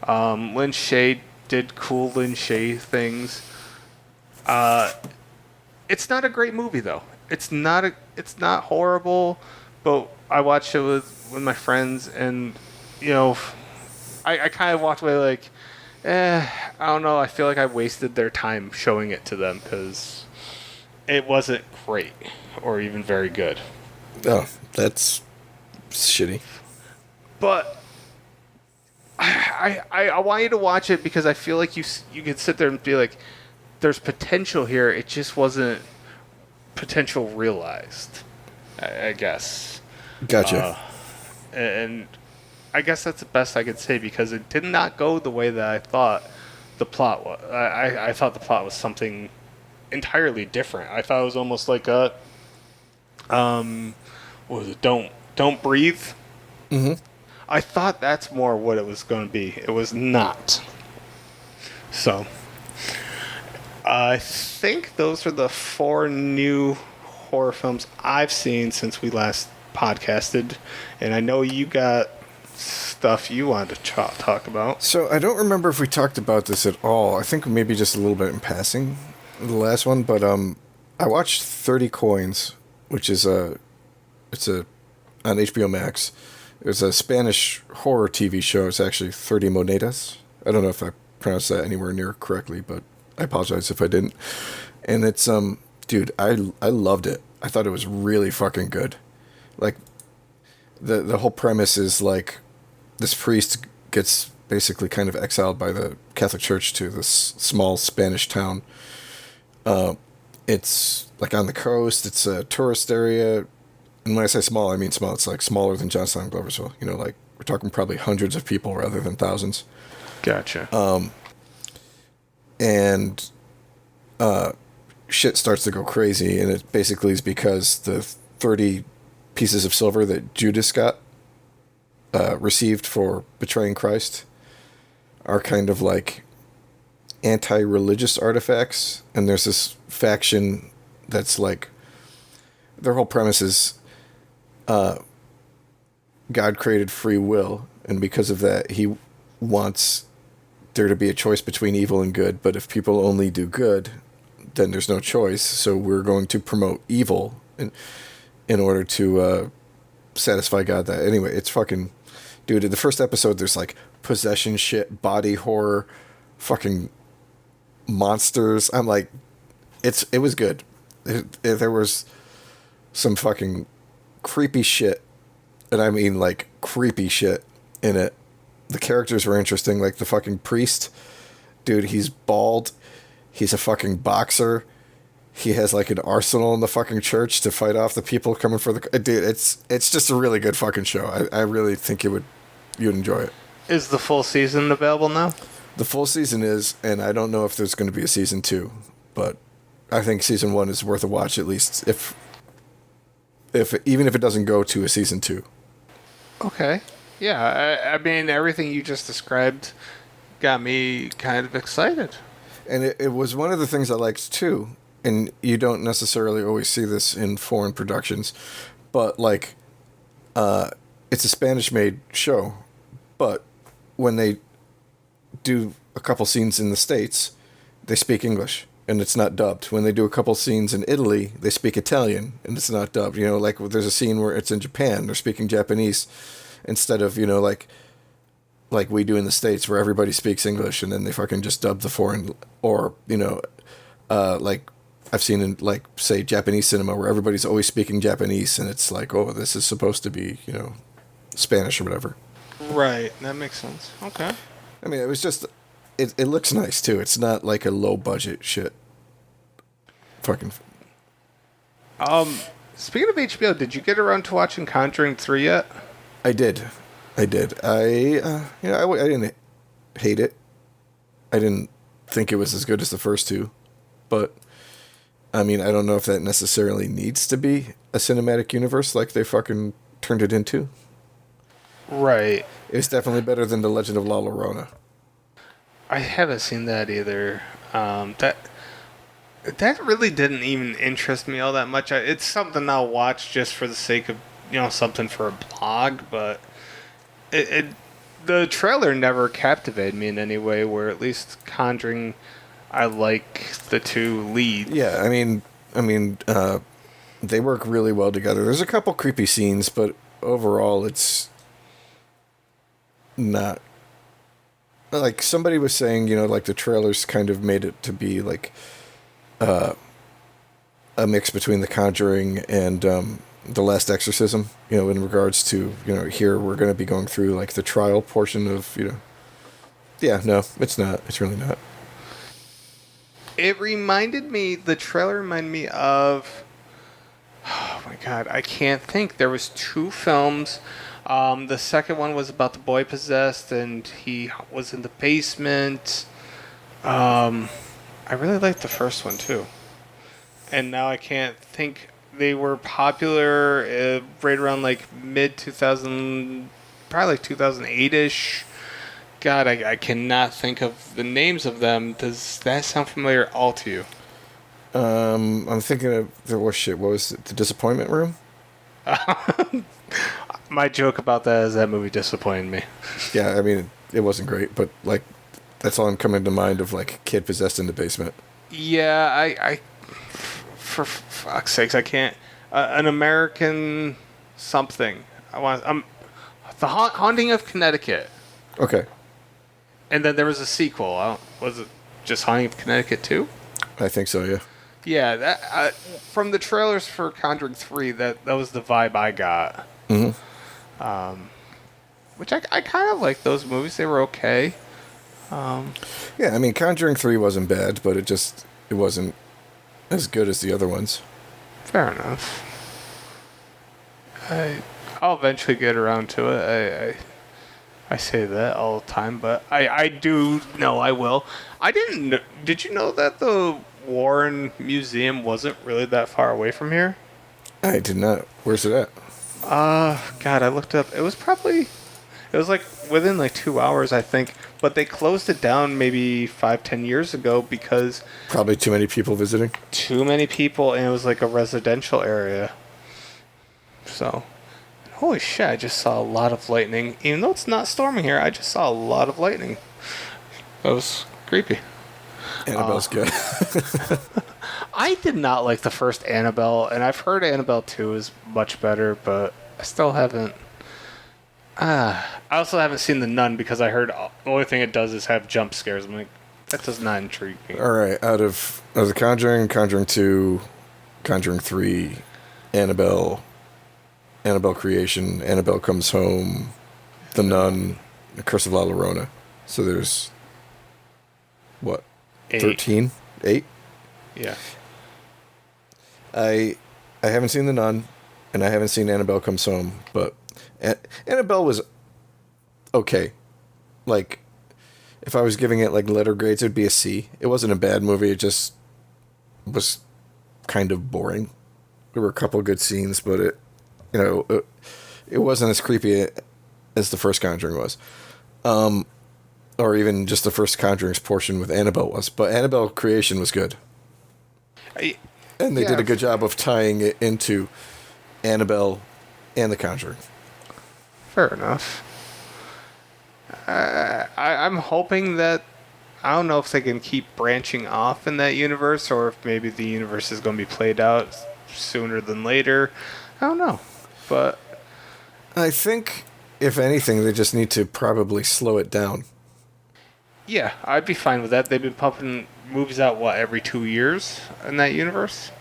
Lin Shaye did cool Lin Shaye things. It's not a great movie though. It's not horrible, but I watched it with my friends, and I kind of walked away like, I don't know. I feel like I wasted their time showing it to them because it wasn't great or even very good. Oh, that's shitty. But I want you to watch it because I feel like you could sit there and be like, there's potential here. It just wasn't potential realized, I guess. Gotcha. And I guess that's the best I could say because it did not go the way that I thought the plot was. I thought the plot was something entirely different. I thought it was almost like a what was it? Don't breathe. Mm-hmm. I thought that's more what it was going to be. It was not. So I think those are the 4 new horror films I've seen since we last podcasted, and I know you got stuff you wanted to talk about. So I don't remember if we talked about this at all. I think maybe just a little bit in passing, the last one. But I watched 30 Coins, which is on HBO Max. It was a Spanish horror TV show. It's actually 30 Monedas. I don't know if I pronounced that anywhere near correctly, but I apologize if I didn't. And it's dude, I loved it. I thought it was really fucking good. Like the whole premise is like this priest gets basically kind of exiled by the Catholic Church to this small Spanish town. It's like on the coast. It's a tourist area. And when I say small, I mean small. It's like smaller than Johnstown and Gloversville. Like we're talking probably hundreds of people rather than thousands. Gotcha. And shit starts to go crazy, and it basically is because the 30 pieces of silver that Judas got received for betraying Christ are kind of like anti-religious artifacts, and there's this faction that's like, their whole premise is God created free will, and because of that he wants there to be a choice between evil and good, but if people only do good, then there's no choice, so we're going to promote evil in order to satisfy God. That anyway, it's fucking, dude, in the first episode there's like possession shit, body horror, fucking monsters. I'm like, it was good. There was some fucking creepy shit, and I mean like creepy shit in it. The characters were interesting, like the fucking priest, dude, he's bald, he's a fucking boxer, he has like an arsenal in the fucking church to fight off the people coming for the... Dude, it's just a really good fucking show. I really think you'd enjoy it. Is the full season available now? The full season is, and I don't know if there's going to be a season 2, but I think season 1 is worth a watch, at least if even if it doesn't go to a season 2. Okay. Yeah, I mean, everything you just described got me kind of excited. And it was one of the things I liked too, and you don't necessarily always see this in foreign productions, but like, it's a Spanish-made show, but when they do a couple scenes in the States, they speak English, and it's not dubbed. When they do a couple scenes in Italy, they speak Italian, and it's not dubbed. You know, like there's a scene where it's in Japan, they're speaking Japanese instead of, you know, like we do in the States where everybody speaks English and then they fucking just dub the foreign, or, you know, like I've seen in, like, say, Japanese cinema where everybody's always speaking Japanese and it's like, oh, this is supposed to be, you know, Spanish or whatever. Right. That makes sense. Okay. I mean, it was just, it looks nice too. It's not like a low budget shit. Fucking. Speaking of HBO, did you get around to watching Conjuring 3 yet? I did. I didn't hate it. I didn't think it was as good as the first two, but I mean, I don't know if that necessarily needs to be a cinematic universe like they fucking turned it into. Right. It's definitely better than The Legend of La Llorona. I haven't seen that either. That really didn't even interest me all that much. It's something I'll watch just for the sake of, you know, something for a blog, but the trailer never captivated me in any way, where at least Conjuring, I like the two leads. Yeah, I mean, they work really well together. There's a couple creepy scenes, but overall, it's not. Like, somebody was saying, you know, like, the trailers kind of made it to be, like, a mix between The Conjuring and The Last Exorcism, you know, in regards to, you know, here we're going to be going through, like, the trial portion of, you know. Yeah, no, it's not. It's really not. The trailer reminded me of, oh my god, I can't think. There was two films. The second one was about the boy possessed and he was in the basement. I really liked the first one too. And now I can't think. They were popular right around like mid 2000, probably like 2008-ish. God, I cannot think of the names of them. Does that sound familiar all to you? I'm thinking of, what was it, The Disappointment Room? My joke about that is that movie disappointed me. Yeah, I mean, it wasn't great, but, like, that's all I'm coming to mind of, like, a kid possessed in the basement. Yeah, I for fuck's sakes, I can't. An American something. The Haunting of Connecticut. Okay. And then there was a sequel. Was it just Haunting of Connecticut 2? I think so, yeah. Yeah, that from the trailers for Conjuring 3, that was the vibe I got. Mm-hmm. Which I kind of like those movies. They were okay. Yeah, I mean, Conjuring 3 wasn't bad, but it wasn't as good as the other ones. Fair enough. I'll eventually get around to it. I say that all the time, but I do know I will. I didn't know, did you know that the Warren Museum wasn't really that far away from here? I did not. Where's it at? God, I looked up. It was like within like 2 hours, I think. But they closed it down maybe 5-10 years ago because Probably too many people visiting. too many people, and it was like a residential area. So, holy shit, I just saw a lot of lightning. Even though it's not storming here, I just saw a lot of lightning. That was creepy. Annabelle's good. I did not like the first Annabelle, and I've heard Annabelle 2 is much better, but I still haven't. I also haven't seen The Nun because I heard the only thing it does is have jump scares. I'm like, that does not intrigue me. All right, out of The Conjuring, Conjuring 2, Conjuring 3, Annabelle Creation, Annabelle Comes Home, The Nun, The Curse of La Llorona. So there's, what, 13? 8? Yeah. I haven't seen The Nun, and I haven't seen Annabelle Comes Home, but Annabelle was okay. Like, if I was giving it, like, letter grades, it would be a C. It wasn't a bad movie, it just was kind of boring. There were a couple good scenes, but it wasn't as creepy as the first Conjuring was. Or even just the first Conjuring's portion with Annabelle was. But Annabelle Creation was good. And they did a good job of tying it into Annabelle and The Conjuring. Fair enough. I'm hoping that I don't know if they can keep branching off in that universe, or if maybe the universe is going to be played out sooner than later. I don't know, but I think, if anything, they just need to probably slow it down. yeah, I'd be fine with that. They've been pumping movies out every 2 years in that universe.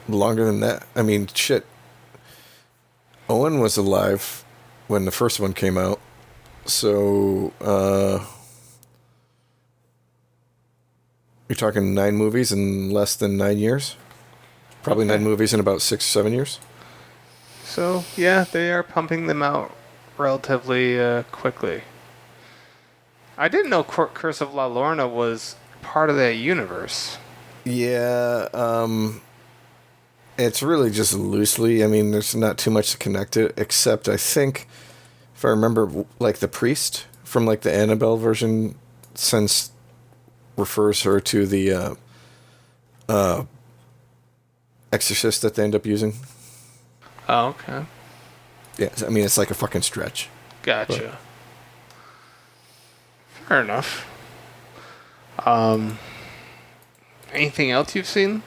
Longer than that. I mean, shit. Owen was alive when the first one came out. So, you're talking 9 movies in less than 9 years? Probably Okay. 9 movies in about 6 or 7 years? So yeah, they are pumping them out relatively quickly. I didn't know Curse of La Lorna was part of that universe. Yeah, it's really just loosely. I mean, there's not too much to connect it, except I think, if I remember, like the priest from like the Annabelle version, since refers her to the exorcist that they end up using. Oh, okay. Yeah, I mean, it's like a fucking stretch. Gotcha. Fair enough. Anything else you've seen?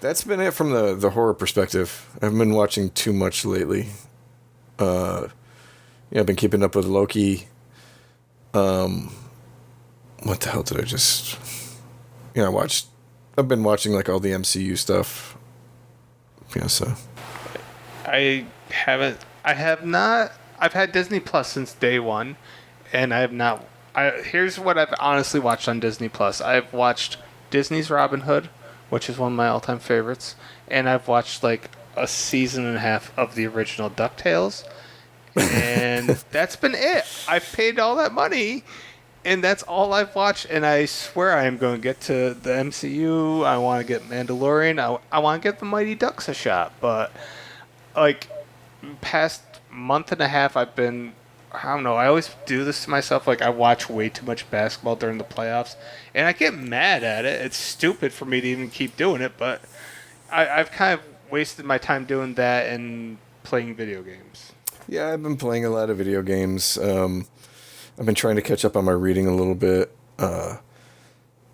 That's been it from the horror perspective. I haven't been watching too much lately. Yeah, I've been keeping up with Loki. What the hell did I just... Yeah, I've been watching like all the MCU stuff. Yeah, so... I haven't. I have not. I've had Disney Plus since day one, and I have not. Here's what I've honestly watched on Disney Plus. I've watched Disney's Robin Hood, which is one of my all-time favorites, and I've watched like a season and a half of the original DuckTales, and that's been it. I've paid all that money, and that's all I've watched. And I swear I am going to get to the MCU. I want to get Mandalorian. I want to get the Mighty Ducks a shot, but like past month and a half I don't know, I always do this to myself. Like, I watch way too much basketball during the playoffs, and I get mad at it. It's stupid for me to even keep doing it, but I've kind of wasted my time doing that and playing video games. Yeah, I've been playing a lot of video games. I've been trying to catch up on my reading a little bit.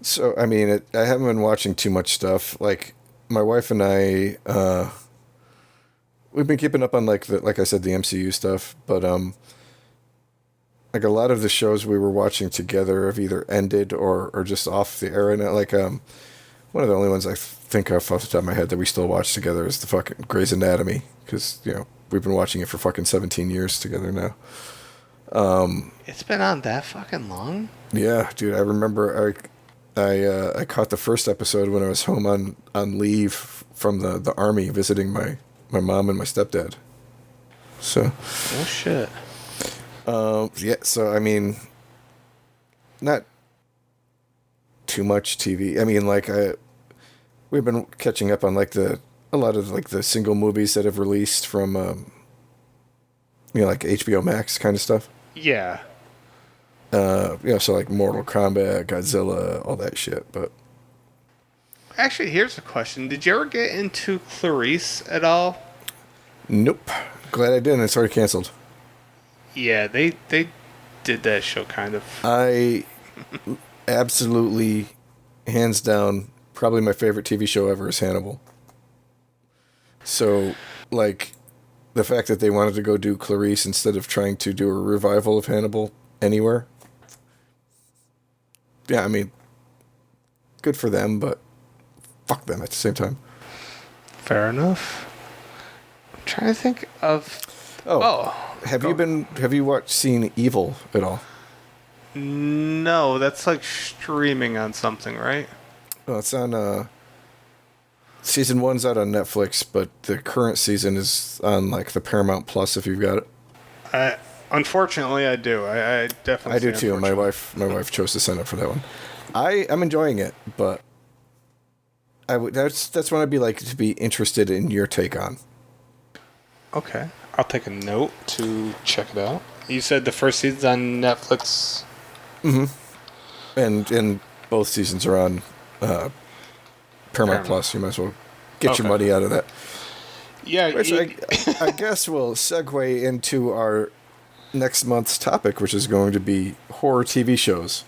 So, I mean, I haven't been watching too much stuff. Like, my wife and I... we've been keeping up on like I said, the MCU stuff, but like a lot of the shows we were watching together have either ended or just off the air. And like one of the only ones I think of off the top of my head that we still watch together is the fucking Grey's Anatomy, because we've been watching it for fucking 17 years together now. It's been on that fucking long? Yeah, dude, I remember I caught the first episode when I was home on leave from the army, visiting my mom and my stepdad. So. Oh shit. Yeah. So I mean, not too much TV. I mean, like we've been catching up on like a lot of like the single movies that have released from like HBO Max kind of stuff. Yeah. So like Mortal Kombat, Godzilla, all that shit. But Actually, here's a question. Did you ever get into Clarice at all? nope. Glad I didn't. It's already canceled. Yeah, they did that show kind of. I absolutely, hands down, probably my favorite TV show ever is Hannibal. So, like, the fact that they wanted to go do Clarice instead of trying to do a revival of Hannibal anywhere. Yeah, I mean, good for them, but fuck them at the same time. Fair enough. I'm trying to think of. Have you seen Evil at all? No, that's like streaming on something, right? Well, it's on season 1's out on Netflix, but the current season is on like the Paramount Plus if you've got it. Unfortunately, I do. I definitely. I do too. My wife chose to sign up for that one. I'm enjoying it, but that's what I'd be like to be interested in your take on. Okay, I'll take a note to check it out. You said the first season's on Netflix. Mm-hmm. And both seasons are on Paramount Plus. You might as well get your money out of that. Yeah. Which I guess will segue into our next month's topic, which is going to be horror TV shows.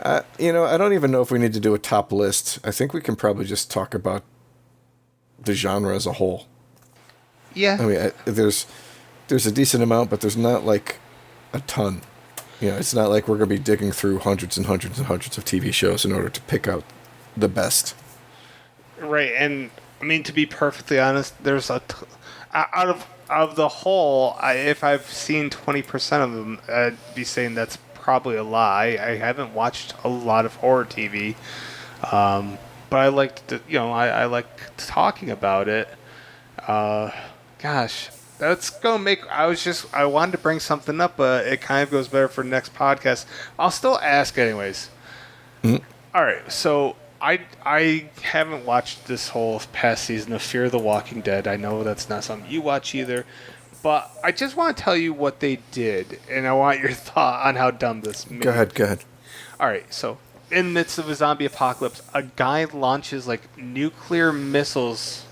I don't even know if we need to do a top list. I think we can probably just talk about the genre as a whole. Yeah. I mean, there's a decent amount, but there's not like a ton. It's not like we're going to be digging through hundreds and hundreds and hundreds of TV shows in order to pick out the best. Right, and I mean to be perfectly honest, there's out of the whole, if I've seen 20% of them, I'd be saying that's probably a lie. I haven't watched a lot of horror TV, but I like I like talking about it. Gosh, that's gonna make. I wanted to bring something up, but it kind of goes better for the next podcast. I'll still ask anyways. Mm. All right, so I haven't watched this whole past season of Fear the Walking Dead. I know that's not something you watch either, but I just want to tell you what they did, and I want your thought on how dumb this made. Go ahead. All right, so in the midst of a zombie apocalypse, a guy launches like nuclear missiles.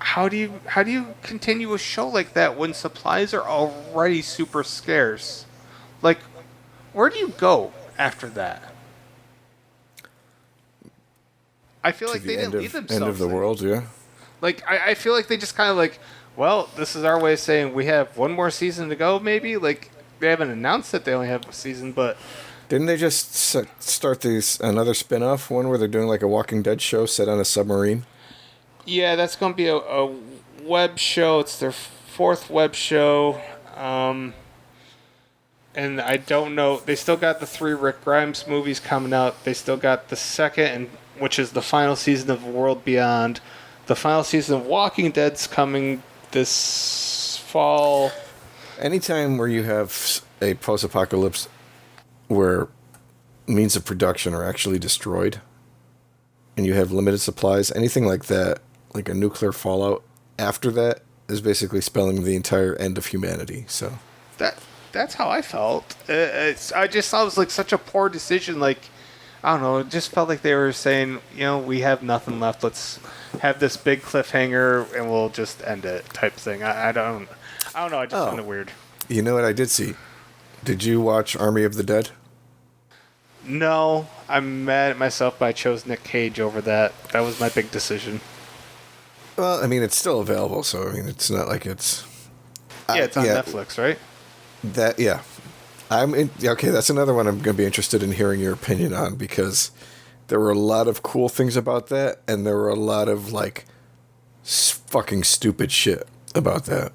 How do you continue a show like that when supplies are already super scarce? Like, where do you go after that? I feel like they didn't leave themselves. End of the world, yeah. Like, I feel like they just kind of like, well, this is our way of saying we have one more season to go, maybe? Like, they haven't announced that they only have a season, but... Didn't they just start another spin-off one where they're doing like a Walking Dead show set on a submarine? Yeah, that's going to be a web show. It's their fourth web show. And I don't know. They still got the 3 Rick Grimes movies coming out. They still got the second, which is the final season of World Beyond. The final season of Walking Dead's coming this fall. Anytime where you have a post-apocalypse where means of production are actually destroyed and you have limited supplies, anything like that, like a nuclear fallout after that, is basically spelling the entire end of humanity. So that's how I felt. I just thought it was like such a poor decision. Like, I don't know. It just felt like they were saying, we have nothing left. Let's have this big cliffhanger and we'll just end it, type thing. I don't know. I just found it weird. You know what I did see? Did you watch Army of the Dead? No, I'm mad at myself, but I chose Nick Cage over that. That was my big decision. Well, I mean, it's still available, so I mean, it's not like it's. Yeah, it's on Netflix, right? Yeah. Okay, that's another one I'm going to be interested in hearing your opinion on, because there were a lot of cool things about that, and there were a lot of, like, fucking stupid shit about that.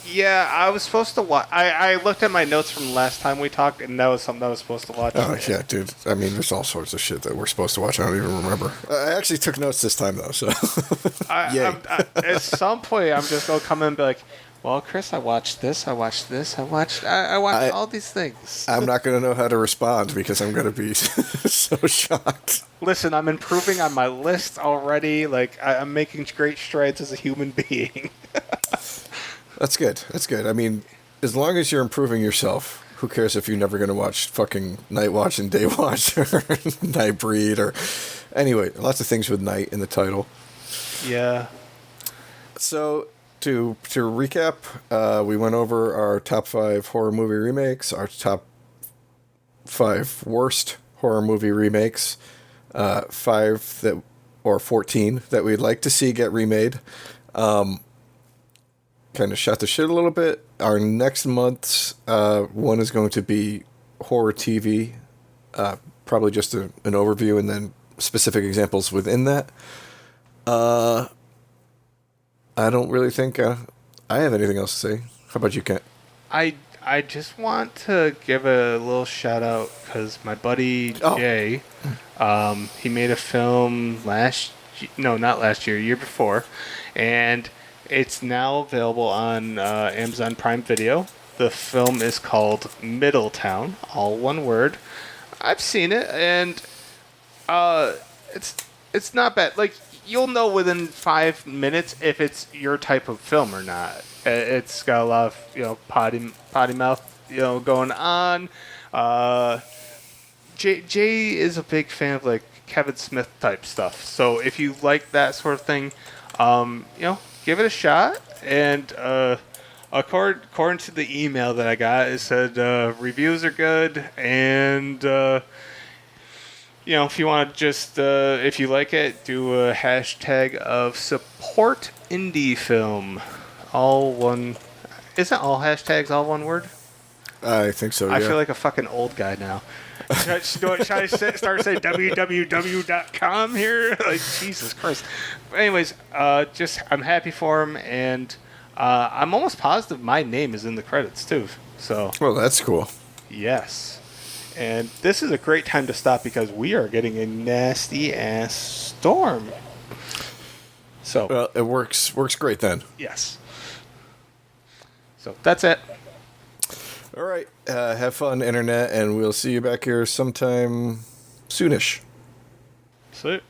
Yeah, I was supposed to watch. I looked at my notes from last time we talked, and that was something I was supposed to watch. Oh, yeah, dude. I mean, there's all sorts of shit that we're supposed to watch. I don't even remember. I actually took notes this time, though, so. At some point, I'm just going to come in and be like, well, Chris, I watched this, I watched all these things. I'm not going to know how to respond because I'm going to be so shocked. Listen, I'm improving on my list already. Like, I'm making great strides as a human being. That's good. I mean, as long as you're improving yourself, who cares if you're never going to watch fucking Night Watch and Day Watch or Nightbreed or... Anyway, lots of things with night in the title. Yeah. So, to recap, we went over our top 5 horror movie remakes, our top 5 worst horror movie remakes, 14 that we'd like to see get remade. Kind of shot the shit a little bit. Our next month's one is going to be horror TV, probably just an overview and then specific examples within that. I don't really think I have anything else to say. How about you, Kent? I just want to give a little shout out because my buddy Jay, he made a film not last year, year before, and it's now available on Amazon Prime Video. The film is called Middletown, all one word. I've seen it, and it's not bad. Like, you'll know within 5 minutes if it's your type of film or not. It's got a lot of potty mouth going on. Jay is a big fan of like Kevin Smith type stuff. So if you like that sort of thing, give it a shot. And According to the email that I got, it said reviews are good, and if you want to just if you like it, do a hashtag of support indie film. All one. Isn't all hashtags all one word? I think so, yeah. I feel like a fucking old guy now. Should I start saying www.com here? Like, Jesus Christ. But anyways, I'm happy for him, and I'm almost positive my name is in the credits, too. So, Well, that's cool. yes. And this is a great time to stop because we are getting a nasty-ass storm. So, Well, it works great then. yes. So, that's it. All right. Have fun, Internet, and we'll see you back here sometime soonish. That's it.